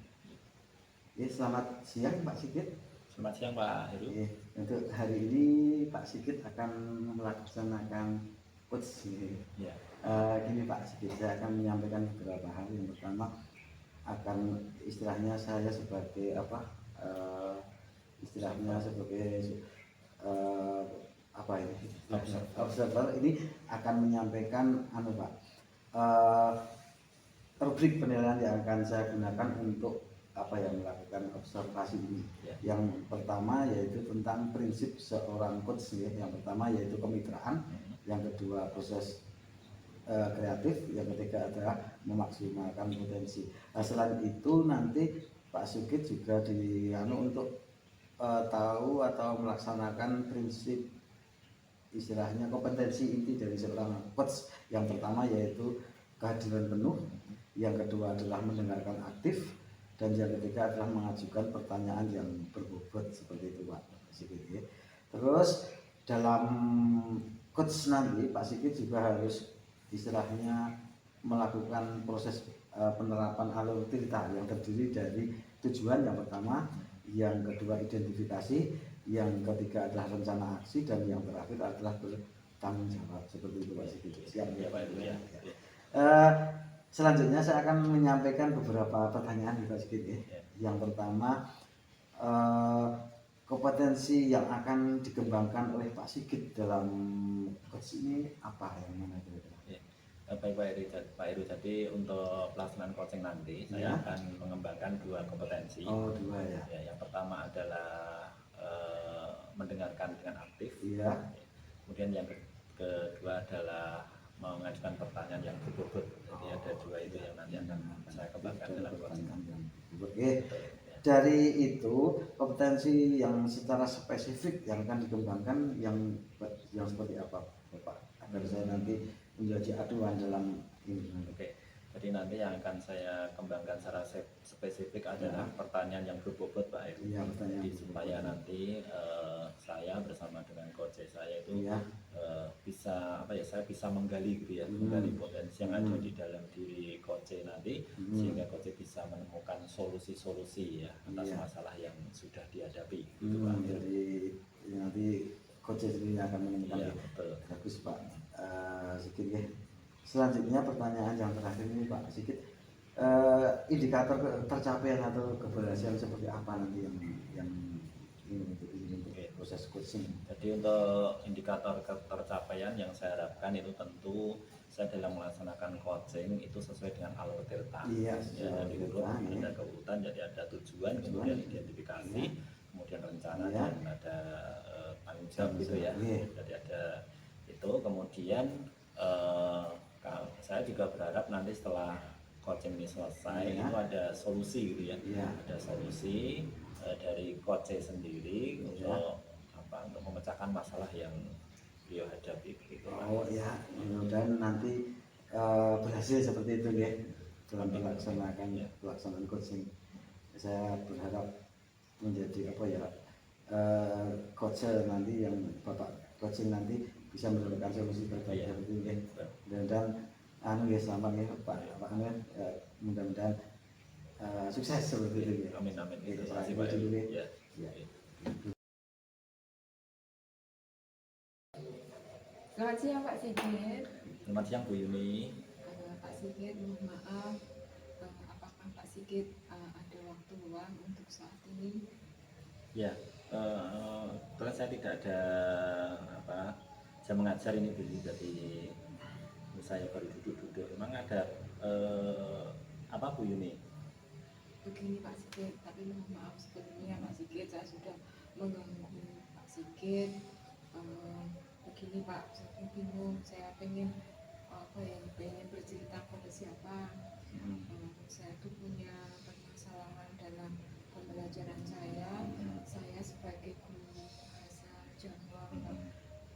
[SPEAKER 3] Selamat siang Pak Sigit.
[SPEAKER 1] Selamat siang Pak Heru.
[SPEAKER 3] Untuk hari ini Pak Sigit akan melaksanakan coach ini.
[SPEAKER 1] Ya.
[SPEAKER 3] Gini Pak Sigit, saya akan menyampaikan beberapa hal. Yang pertama akan istilahnya saya sebagai istilahnya sebagai apa ini? Observer ini akan menyampaikan Pak. Rubrik penilaian yang akan saya gunakan untuk melakukan observasi ini.
[SPEAKER 1] Ya.
[SPEAKER 3] Yang pertama yaitu tentang prinsip seorang coach ya. Yang pertama yaitu kemitraan, yang kedua proses kreatif, yang ketiga adalah memaksimalkan potensi. Selain itu nanti Pak Sigit juga untuk tahu atau melaksanakan prinsip istilahnya kompetensi inti dari seorang coach. Yang pertama yaitu kehadiran penuh, yang kedua adalah mendengarkan aktif, dan yang ketiga adalah mengajukan pertanyaan yang berbobot seperti itu Pak Sigit ya. Terus dalam coach nanti Pak Sigit juga harus istilahnya melakukan proses penerapan alur cerita yang terdiri dari tujuan yang pertama, yang kedua identifikasi, yang ketiga adalah rencana aksi, dan yang terakhir adalah bertanggung jawab seperti itu Pak Sigit. Siap
[SPEAKER 1] Ya Pak Heru ya.
[SPEAKER 3] Selanjutnya saya akan menyampaikan beberapa pertanyaan Pak Sigit ya. Yang pertama, kompetensi yang akan dikembangkan oleh Pak Sigit dalam coach ini apa yang mana kira-kira?
[SPEAKER 1] Baik Pak Heru, jadi untuk pelaksanaan coaching nanti saya akan mengembangkan dua kompetensi.
[SPEAKER 3] Oh, dua ya.
[SPEAKER 1] Yang pertama adalah mendengarkan dengan aktif.
[SPEAKER 3] Iya.
[SPEAKER 1] Kemudian yang kedua adalah mengajukan pertanyaan yang berbobot. Jadi ada dua itu yang nanti akan saya kembangkan dalam coaching.
[SPEAKER 3] Oke. Dari itu kompetensi yang secara spesifik yang akan dikembangkan yang seperti apa Bapak? Agar saya nanti menjadi aduan dalam ini.
[SPEAKER 1] Oke. Jadi nanti yang akan saya kembangkan secara spesifik adalah pertanyaan yang berbobot Pak Heru.
[SPEAKER 3] Iya, pertanyaan.
[SPEAKER 1] Jadi supaya nanti saya bersama dengan coach saya itu saya bisa menggali gitu ya, menggali potensi yang ada di dalam diri coach nanti, sehingga coach bisa menemukan solusi-solusi ya atas masalah yang sudah dihadapi. Gitu, Pak.
[SPEAKER 3] Jadi nanti coach sendiri akan menemukan.
[SPEAKER 1] Iya, betul.
[SPEAKER 3] Bagus Pak Sigit ya. Selanjutnya pertanyaan yang terakhir ini Pak Sigit, indikator tercapaian atau keberhasilan seperti apa nanti yang ini untuk proses coaching?
[SPEAKER 1] Jadi untuk indikator tercapaian yang saya harapkan itu tentu saya dalam melaksanakan coaching itu sesuai dengan alur tirta.
[SPEAKER 3] Iya,
[SPEAKER 1] jadi ada keurutan, jadi ada tujuan, kemudian identifikasi, kemudian rencana, dan ada tanggung jawab gitu ya. Jadi ada itu, kemudian saya juga berharap nanti setelah coaching ini selesai itu ada solusi gitu ya. Ada solusi dari coach sendiri untuk memecahkan masalah yang beliau hadapi gitu.
[SPEAKER 3] Oh ya, mudah-mudahan nanti berhasil seperti itu ya dalam pelaksanaan coaching. Saya berharap menjadi coach nanti yang Bapak coaching nanti bisa mendapatkan solusi terbaik seperti itu ya. Dan selamat ya Pak Amir, mudah-mudahan sukses seperti itu ya.
[SPEAKER 1] Amin amin.
[SPEAKER 3] Terima kasih Pak dulu ya.
[SPEAKER 2] Selamat siang Pak Sigit.
[SPEAKER 1] Selamat siang Bu Yuni.
[SPEAKER 2] Pak Sigit, mohon maaf, apakah Pak Sigit ada waktu luang untuk saat ini?
[SPEAKER 1] Ya, terus saya tidak ada saya mengajar ini dulu, jadi saya baru duduk-duduk. Memang ada apa Bu Yuni?
[SPEAKER 2] begini Pak Sigit, tapi mohon maaf sebelumnya Pak Sigit, saya sudah mengganggu Pak Sigit. Begini Pak, saya bingung, saya pengen apa ya, pengen bercerita pada siapa. Saya tuh punya permasalahan dalam pembelajaran saya sebagai guru bahasa Jawa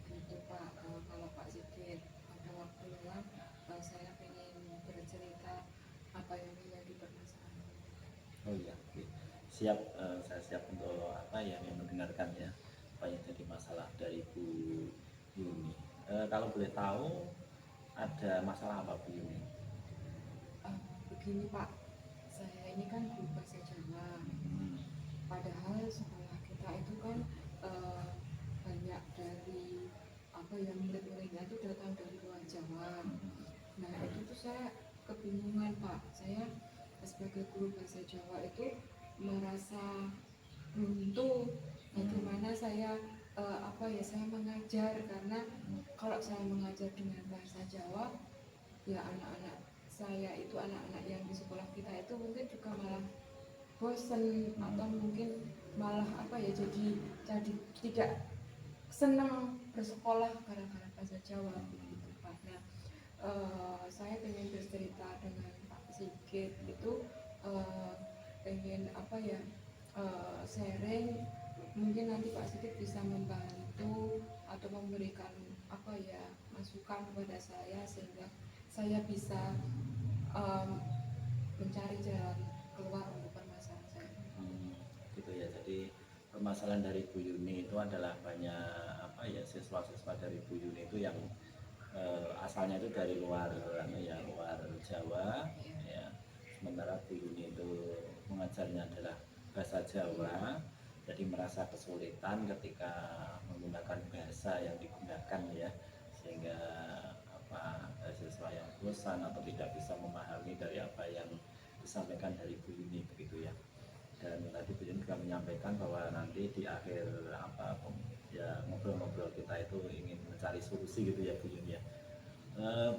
[SPEAKER 2] gitu Pak. Kalau Pak Sigit ada waktu luang, saya pengen bercerita apa yang menjadi permasalahan.
[SPEAKER 1] Oh iya, oke. Siap, saya siap untuk apa yang mendengarkan ya, apa yang jadi masalah dari Bu Yuni. Kalau boleh tahu ada masalah apa Bu Yuni?
[SPEAKER 2] Begini Pak, saya ini kan guru bahasa Jawa. Padahal sekolah kita itu kan banyak dari apa yang murid-muridnya itu datang dari luar Jawa. Nah itu tuh saya kebingungan Pak. Saya sebagai guru bahasa Jawa itu merasa buntu. Bagaimana saya apa ya, saya mengajar, karena kalau saya mengajar dengan bahasa Jawa, ya anak-anak saya itu, anak-anak yang di sekolah kita itu mungkin juga malah bosen atau mungkin malah apa ya, jadi tidak senang bersekolah gara-gara bahasa Jawa gitu Pak. Nah, saya pengen bercerita dengan Pak Sigit itu, pengen apa ya, sharing, mungkin nanti Pak Sigit bisa membantu atau memberikan apa ya, masukan kepada saya sehingga saya bisa mencari jalan keluar untuk permasalahan saya.
[SPEAKER 1] Gitu ya. Jadi permasalahan dari Bu Yuni itu adalah banyak apa ya, siswa-siswa dari Bu Yuni itu yang asalnya itu dari luar luar Jawa ya. Sementara Bu Yuni itu mengajarnya adalah bahasa Jawa, jadi merasa kesulitan ketika menggunakan bahasa yang digunakan ya, sehingga apa, siswa yang bosan atau tidak bisa memahami dari apa yang disampaikan dari Bu Yuni begitu ya. Dan tadi Bu Yuni juga menyampaikan bahwa nanti di akhir apa ya, ngobrol-ngobrol kita itu ingin mencari solusi gitu ya Bu Yuni ya.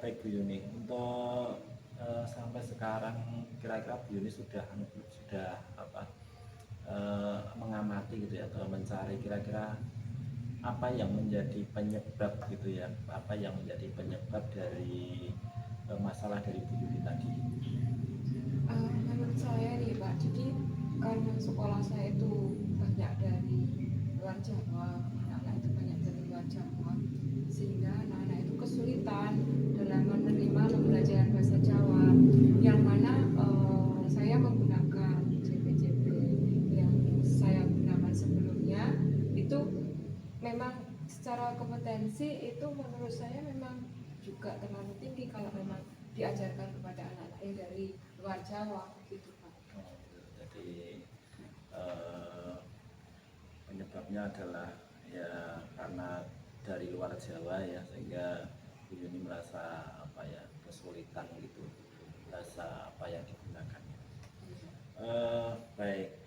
[SPEAKER 1] Baik Bu Yuni, untuk sampai sekarang kira-kira Bu Yuni sudah apa mengamati gitu ya, atau mencari kira-kira apa yang menjadi penyebab gitu ya, apa yang menjadi penyebab dari masalah dari Bu Yuni tadi?
[SPEAKER 2] Menurut saya nih Pak, jadi karena sekolah saya itu banyak dari luar Jawa, anak-anak itu banyak dari luar Jawa, sehingga anak-anak itu kesulitan dalam menerima pembelajaran bahasa Jawa, yang mana saya menggunakan JP-JP yang saya gunakan sebelumnya itu memang secara kompetensi itu menurut saya memang juga terlalu tinggi kalau memang diajarkan kepada anak-anak yang dari luar Jawa gitu Pak.
[SPEAKER 1] Jadi penyebabnya adalah ya karena dari luar Jawa ya, sehingga Bu Yuni merasa apa ya, kesulitan gitu bahasa apa yang digunakan. Baik,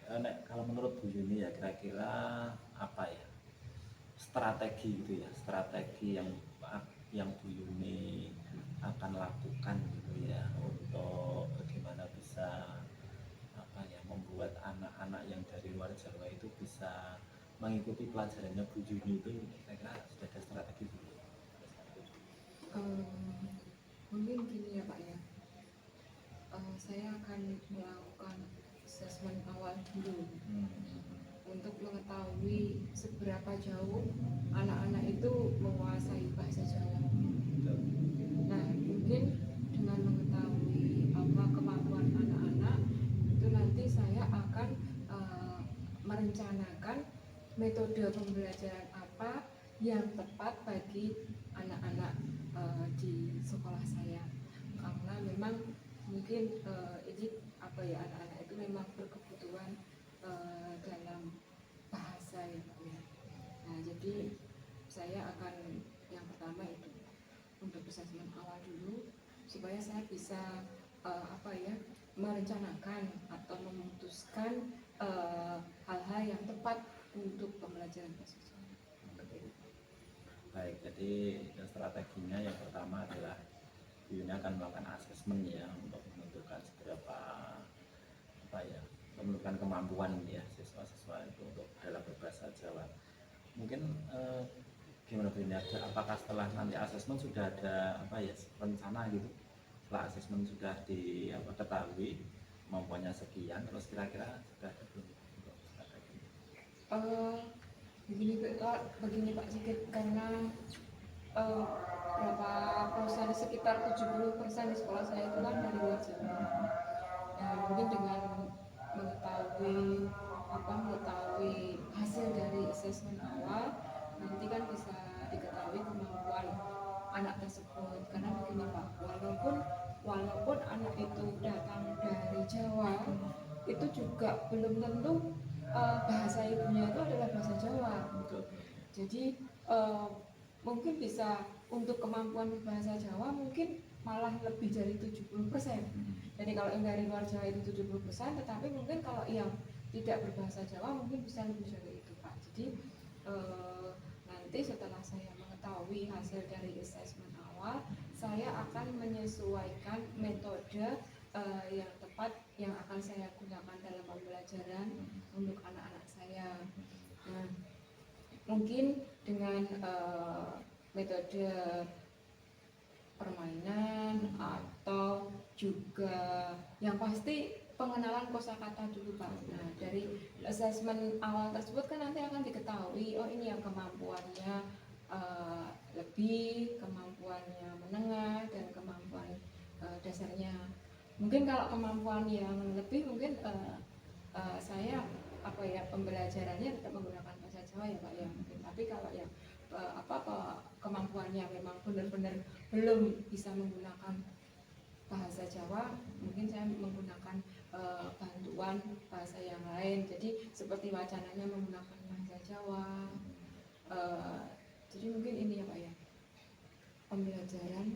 [SPEAKER 1] kalau menurut Bu Yuni ya, kira-kira apa ya strategi gitu ya, strategi yang Bu Yuni akan lakukan gitu ya, untuk bagaimana bisa apa ya, membuat anak-anak yang dari luar Jawa itu bisa mengikuti pelajarannya Bu Yuni itu, kira-kira sudah ada strategi Bu?
[SPEAKER 2] Mungkin gini ya Pak ya, saya akan melakukan asesmen awal dulu untuk mengetahui seberapa jauh anak-anak itu menguasai bahasa Jawa. Nah, mungkin dengan mengetahui apa kemampuan anak-anak itu, nanti saya akan merencanakan metode pembelajaran apa yang tepat bagi anak-anak di sekolah saya, karena memang mungkin ini apa ya, anak-anak itu memang berkebutuhan dalam bahasa ya Pak ya. Nah, jadi saya akan yang pertama itu untuk asesmen awal dulu supaya saya bisa apa ya, merencanakan atau memutuskan hal-hal yang tepat untuk pembelajaran bahasa Jawa.
[SPEAKER 1] Baik, jadi strateginya yang pertama adalah Bu Yuni akan melakukan asesmen ya, untuk menentukan seberapa apa ya, menunjukkan kemampuan ya siswa-siswa itu untuk dalam berbahasa Jawa. Mungkin gimana Bu ini, apakah setelah nanti asesmen sudah ada apa ya rencana gitu, setelah asesmen sudah diketahui kemampuannya sekian, terus kira-kira sudah ada belum untuk strategi?
[SPEAKER 2] Begini Pak Sigit, karena berapa persen, sekitar 70% di sekolah saya itu kan dari luar Jawa. Nah, mungkin dengan mengetahui hasil dari asesmen awal, nanti kan bisa diketahui kemampuan anak tersebut. Karena begini Pak, walaupun anak itu datang dari Jawa, itu juga belum tentu bahasa ibunya itu adalah bahasa Jawa. Jadi mungkin bisa untuk kemampuan berbahasa Jawa mungkin malah lebih dari 70%. Jadi kalau yang dari luar Jawa itu 70%, tetapi mungkin kalau yang tidak berbahasa Jawa mungkin bisa lebih dari itu Pak. Jadi nanti setelah saya mengetahui hasil dari asesmen awal, saya akan menyesuaikan metode yang tepat yang akan saya gunakan dalam pembelajaran untuk anak-anak saya. Nah, mungkin dengan metode permainan atau juga yang pasti pengenalan kosakata dulu Pak. Nah, dari asesmen awal tersebut kan nanti akan diketahui, oh ini yang kemampuannya lebih, kemampuannya menengah, dan kemampuan dasarnya. Mungkin kalau kemampuan yang lebih mungkin saya pembelajarannya tetap menggunakan bahasa Jawa ya Pak ya. Mungkin. Tapi kalau yang kemampuannya memang benar-benar belum bisa menggunakan bahasa Jawa, mungkin saya menggunakan bantuan bahasa yang lain. Jadi seperti wacananya menggunakan bahasa Jawa. Jadi mungkin ini ya Pak ya, pembelajaran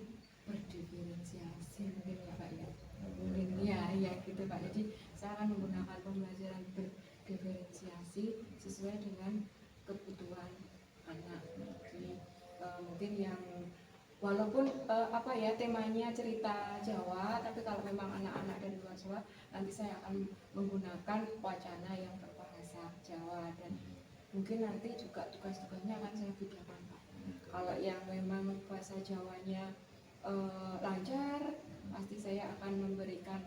[SPEAKER 2] berdiferensiasi mungkin ya Pak ya. Mungkin ya gitu Pak. Jadi saya akan menggunakan pembelajaran berdiferensiasi sesuai dengan kebutuhan anak. Jadi mungkin yang walaupun temanya cerita Jawa, tapi kalau memang anak-anak dari luar Jawa, nanti saya akan menggunakan wacana yang berbahasa Jawa, dan mungkin nanti juga tugas-tugasnya akan saya bedakan Pak. Kalau yang memang bahasa Jawanya lancar, pasti saya akan memberikan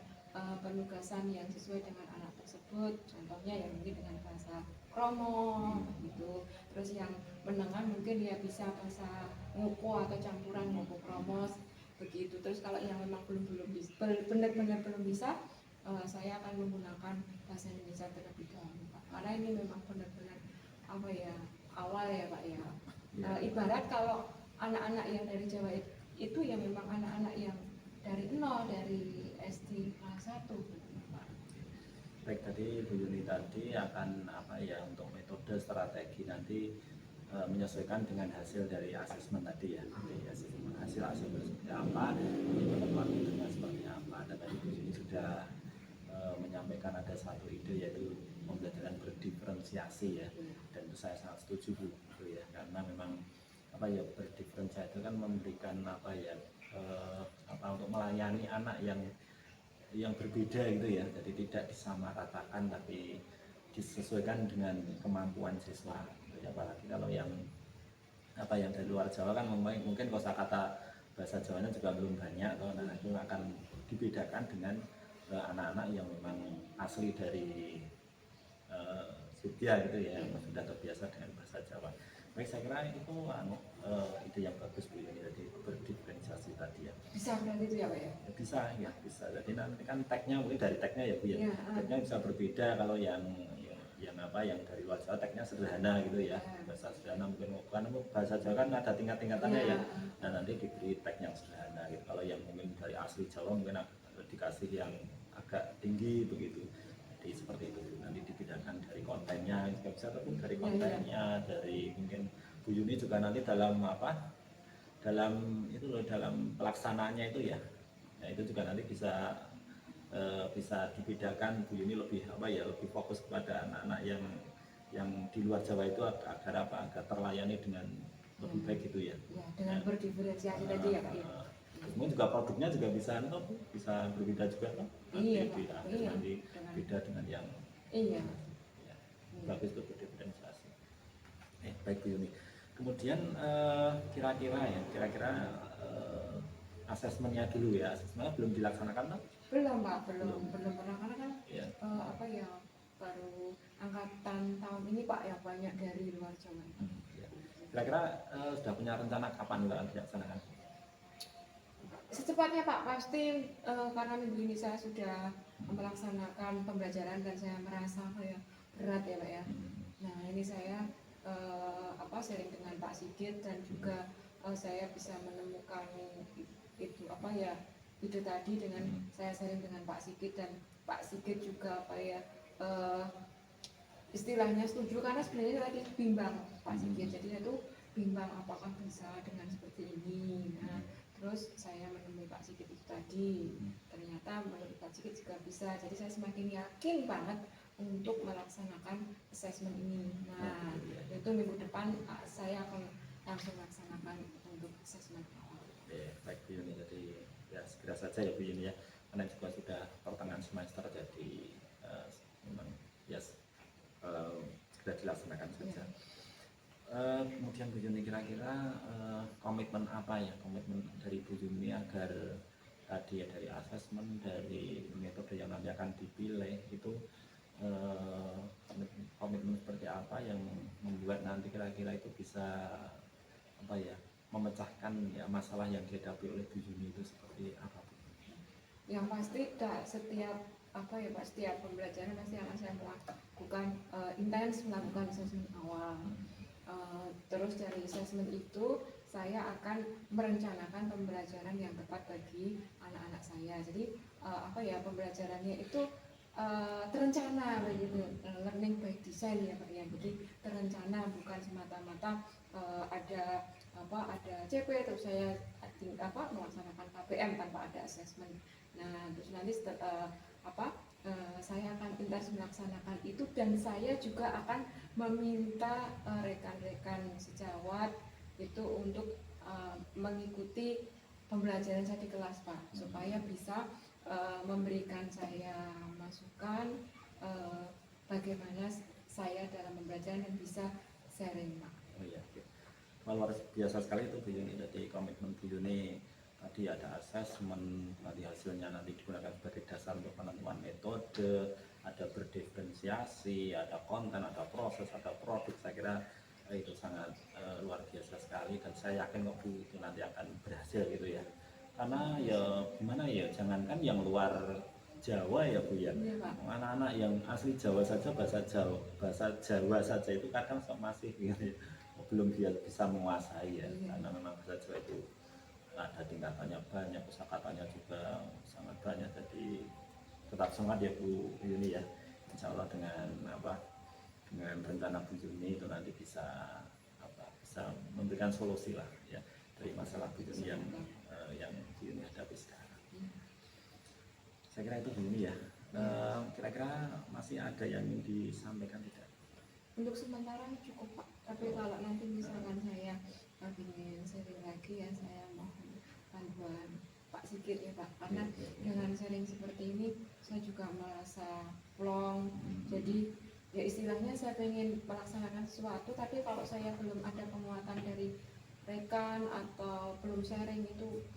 [SPEAKER 2] penugasan yang sesuai dengan anak tersebut. Contohnya yang mungkin dengan bahasa Kromo gitu. Terus yang menengah mungkin dia bisa bahasa Ngoko atau campuran Ngoko Kromos begitu. Terus kalau yang memang benar-benar belum bisa, saya akan menggunakan bahasa Indonesia terlebih dahulu Pak. Karena ini memang benar-benar awal ya Pak ya. Ibarat kalau anak-anak yang dari Jawa itu ya memang anak-anak yang dari nol, dari SD kelas 1.
[SPEAKER 1] Baik, tadi Bu Yuni tadi akan untuk metode strategi nanti menyesuaikan dengan hasil dari asesmen tadi ya. Jadi hasil seperti apa, metodenya seperti apa. Dan tadi Bu Yuni sudah menyampaikan ada satu ide, yaitu pembelajaran berdiferensiasi ya. Dan itu saya sangat setuju Bu, gitu ya. Karena memang berdiferensiasi itu kan memberikan untuk melayani anak yang berbeda gitu ya. Jadi tidak disamaratakan tapi disesuaikan dengan kemampuan siswa. Apalagi kalau yang dari luar Jawa kan mungkin kosakata bahasa Jawanya juga belum banyak, nah itu akan dibedakan dengan anak-anak yang memang asli dari Jogja gitu ya, yang sudah terbiasa dengan bahasa Jawa. Baik, saya kira itu ide yang bagus Bu Yuni tadi, berdiferensiasi tadi ya.
[SPEAKER 2] Bisa berarti itu ya Pak ya?
[SPEAKER 1] Bisa. Jadi nanti kan tagnya mungkin dari tagnya ya Bu ya. Tagnya bisa berbeda. Kalau yang dari luar Jawa tagnya sederhana gitu ya. Bahasa sederhana mungkin kan bahasa Jawa kan ada tingkatannya ya. Nah nanti diberi tag yang sederhana gitu. Kalau yang mungkin dari asli Jawa mungkin dikasih yang agak tinggi begitu. Jadi seperti itu. Nanti dibedakan dari kontennya juga bisa, ataupun dari kontennya, dari mungkin Bu Yuni juga nanti dalam pelaksanaannya itu ya. Nah itu juga nanti bisa dibedakan. Bu Yuni lebih lebih fokus kepada anak-anak yang di luar Jawa itu agar terlayani dengan lebih baik gitu ya.
[SPEAKER 2] Ya, dengan berdiferensiasi tadi ya Pak ya.
[SPEAKER 1] Mungkin juga produknya juga bisa berbeda juga toh.
[SPEAKER 2] Iya,
[SPEAKER 1] nanti beda dengan yang
[SPEAKER 2] Iya.
[SPEAKER 1] Ya, bagus itu diferensiasi. Baik Bu Yuni. Kemudian kira-kira asesmennya dulu ya, asesmennya belum dilaksanakan toh?
[SPEAKER 2] Belum Pak, belum pernah karena kan
[SPEAKER 1] Ya.
[SPEAKER 2] apa ya, baru angkatan tahun ini Pak yang banyak dari luar Jawa.
[SPEAKER 1] Ya. Kira-kira sudah punya rencana kapan akan dilaksanakan?
[SPEAKER 2] Secepatnya Pak, pasti karena minggu ini saya sudah melaksanakan pembelajaran dan saya merasa kayak berat ya Pak ya. Nah ini saya sharing dengan Pak Sigit dan juga saya bisa menemukan itu apa ya, ide tadi dengan saya sharing dengan Pak Sigit, dan Pak Sigit juga apa ya istilahnya setuju, karena sebenarnya tadi bimbang Pak Sigit, jadi saya tuh bimbang apakah bisa dengan seperti ini. Nah terus saya menemui Pak Sigit itu tadi, ternyata menurut Pak Sigit juga bisa, jadi saya semakin yakin banget untuk melaksanakan assessment ini. Nah itu minggu depan saya akan langsung melaksanakan untuk assessment awal.
[SPEAKER 1] Baik Bu Yuni, jadi ya segera saja ya Bu Yuni ya, karena juga sudah pertengahan semester, jadi memang ya segera dilaksanakan saja. Kemudian Bu Yuni, kira-kira komitmen apa ya, komitmen dari Bu Yuni agar tadi ya, dari asesmen, dari metode yang nanti akan dipilih itu komitmen seperti apa yang membuat nanti kira-kira itu bisa apa ya, memecahkan ya masalah yang dihadapi oleh Bu Yuni itu seperti apa Bu?
[SPEAKER 2] Yang pasti setiap apa ya Pak, setiap pembelajaran pasti akan saya melakukan intens melakukan assessment awal. Terus dari assessment itu saya akan merencanakan pembelajaran yang tepat bagi anak-anak saya. Jadi apa ya, pembelajarannya itu terencana begitu, learning by design ya Pak ya. Jadi terencana, bukan semata-mata ada CP terus saya melaksanakan KPM tanpa ada assessment. Nah terus nanti saya akan intens melaksanakan itu, dan saya juga akan meminta rekan-rekan sejawat itu untuk mengikuti pembelajaran saya di kelas Pak, supaya bisa memberikan saya masukan bagaimana saya dalam pembelajaran dan bisa sharing Pak.
[SPEAKER 1] Oh iya, luar biasa sekali itu Bu Yuni. Jadi komitmen Bu Yuni tadi ada asesmen, nanti hasilnya nanti digunakan sebagai dasar untuk penentuan metode, ada berdiferensiasi, ada konten, ada proses, ada produk. Saya kira itu sangat luar biasa sekali, dan saya yakin kok Bu itu nanti akan berhasil gitu ya. Karena ya gimana ya, jangankan yang luar Jawa ya Bu ya, anak-anak yang asli Jawa saja, bahasa Jawa saja itu kadang masih gitu ya, belum dia bisa menguasai ya, karena memang bahasa Jawa itu ada tingkatannya banyak, kosakatanya juga sangat banyak. Jadi tetap semangat ya Bu Yuni ya, insya Allah dengan rencana Bu Yuni itu nanti bisa memberikan solusi lah ya dari masalah Bu Yuni yang Bu Yuni hadapi sekarang. Saya kira itu Bu Yuni ya. Kira-kira masih ada yang ingin disampaikan tidak?
[SPEAKER 2] Untuk sementara cukup Pak, tapi kalau nanti misalkan saya ingin sharing lagi ya, saya mohon bantuan Pak Sigit ya Pak, karena dengan sharing seperti ini saya juga merasa plong. Jadi ya istilahnya saya pengen melaksanakan sesuatu, tapi kalau saya belum ada penguatan dari rekan atau belum sharing itu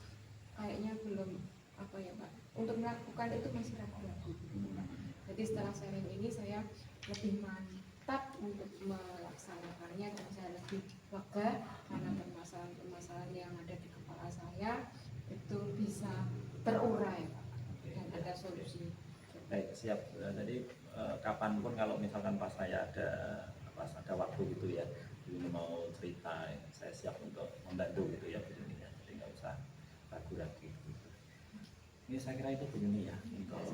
[SPEAKER 2] kayaknya belum apa ya Pak, untuk melakukan itu masih ragu-ragu. Jadi setelah sharing ini saya lebih mantap untuk melaksanakannya, dan saya lebih lega karena permasalahan yang ada di kepala saya itu bisa terurai Pak, dan ada solusi.
[SPEAKER 1] Baik, siap. Jadi kapanpun kalau misalkan pas saya ada waktu gitu ya, ini mau cerita, saya siap untuk membantu gitu ya Bu Yuni ya. Jadi nggak usah ragu lagi. Gitu. Ini saya kira itu Bu Yuni ya untuk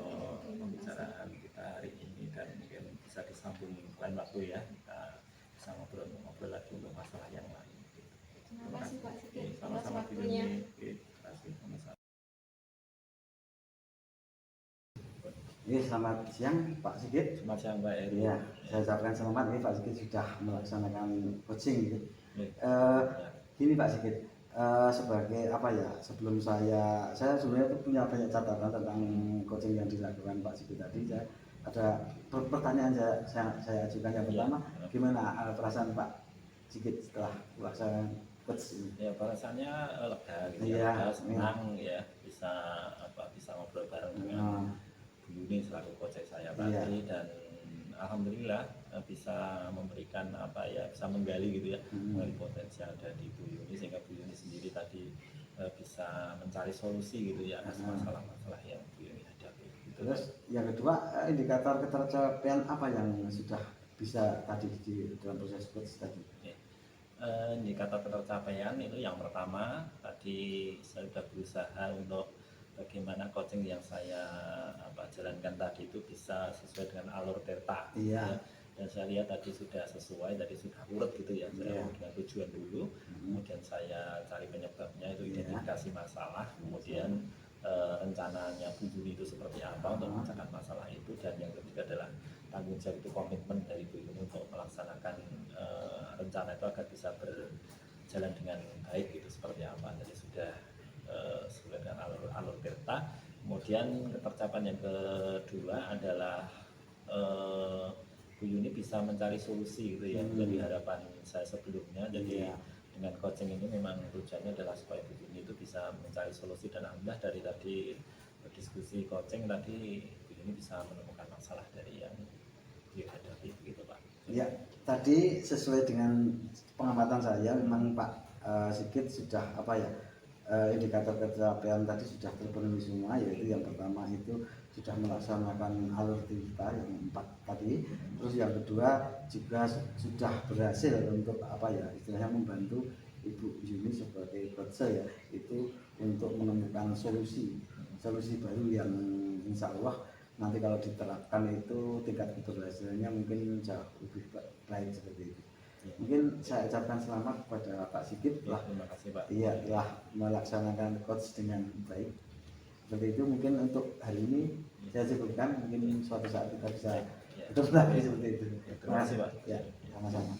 [SPEAKER 1] pembicaraan kita hari ini, dan mungkin bisa disambung lain waktu ya, kita bisa ngobrol lagi untuk masalah yang lain. Gitu.
[SPEAKER 2] Terima kasih Pak Sigit atas
[SPEAKER 1] Sama-sama Bu
[SPEAKER 2] waktunya.
[SPEAKER 1] Yuni. Terima kasih sama-sama.
[SPEAKER 3] Selamat siang Pak Sigit.
[SPEAKER 1] Selamat siang Mbak Eri.
[SPEAKER 3] Iya, saya ucapkan selamat. Ini Pak Sigit sudah melaksanakan coaching gitu. Gini Pak Sigit, sebagai apa ya, sebelum saya sebenarnya tuh punya banyak catatan tentang coaching yang dilakukan Pak Sigit tadi. ada pertanyaan saya ajukan yang pertama, gimana perasaan Pak Sigit setelah pelaksanaan coach ini?
[SPEAKER 1] Ya perasaannya lega gitu
[SPEAKER 3] Iya,
[SPEAKER 1] ya, lega, senang ya bisa bisa ngobrol bareng dengan Bu Yuni selaku coach saya tadi dan alhamdulillah bisa memberikan bisa menggali gitu ya dari potensi yang ada di Bu Yuni sehingga Bu Yuni sendiri tadi bisa mencari solusi gitu ya atas masalah-masalah yang Bu Yuni hadapi. Gitu.
[SPEAKER 3] Terus yang kedua, indikator ketercapaian apa yang sudah bisa tadi di dalam proses coach tadi?
[SPEAKER 1] Indikator ketercapaian itu yang pertama tadi saya sudah berusaha untuk bagaimana coaching yang saya jalankan tadi itu bisa sesuai dengan alur Tirta.
[SPEAKER 3] Iya.
[SPEAKER 1] Ya. Dan saya lihat tadi sudah sesuai, tadi sudah urut gitu ya. Saya dengan tujuan dulu, kemudian saya cari penyebabnya itu identifikasi masalah, kemudian rencananya Bu Yuni itu seperti apa untuk memecahkan masalah itu, dan yang ketiga adalah tanggung jawab itu komitmen dari Bu Yuni untuk melaksanakan rencana itu agar bisa berjalan dengan baik gitu seperti apa. Jadi sudah sesuai dengan alur Tirta. Kemudian ketercapaian yang kedua adalah Bu Yuni bisa mencari solusi gitu ya, menjadi harapan saya sebelumnya. Jadi dengan coaching ini memang tujuannya adalah supaya Bu Yuni itu bisa mencari solusi, dan alhamdulillah dari tadi diskusi coaching tadi Bu Yuni bisa menemukan masalah dari yang dihadapi begitu Pak.
[SPEAKER 3] Ya, tadi sesuai dengan pengamatan saya memang Pak Sigit sudah indikator ketercapaian tadi sudah terpenuhi semua, yaitu yang pertama itu sudah melaksanakan alur Tirta yang 4 tadi, terus yang kedua juga sudah berhasil untuk istilahnya membantu Ibu Yuni sebagai coach ya, itu untuk menemukan solusi baru yang insya Allah nanti kalau diterapkan itu tingkat keberhasilannya mungkin jauh lebih baik seperti itu. Mungkin saya ucapkan selamat kepada Pak Sigit
[SPEAKER 1] terima kasih Pak.
[SPEAKER 3] Iya, telah melaksanakan coach dengan baik. Seperti itu mungkin untuk hari ini saya cukupkan, mungkin suatu saat kita bisa ketemu lagi seperti itu.
[SPEAKER 1] Terima kasih Pak.
[SPEAKER 3] Ya, sama-sama.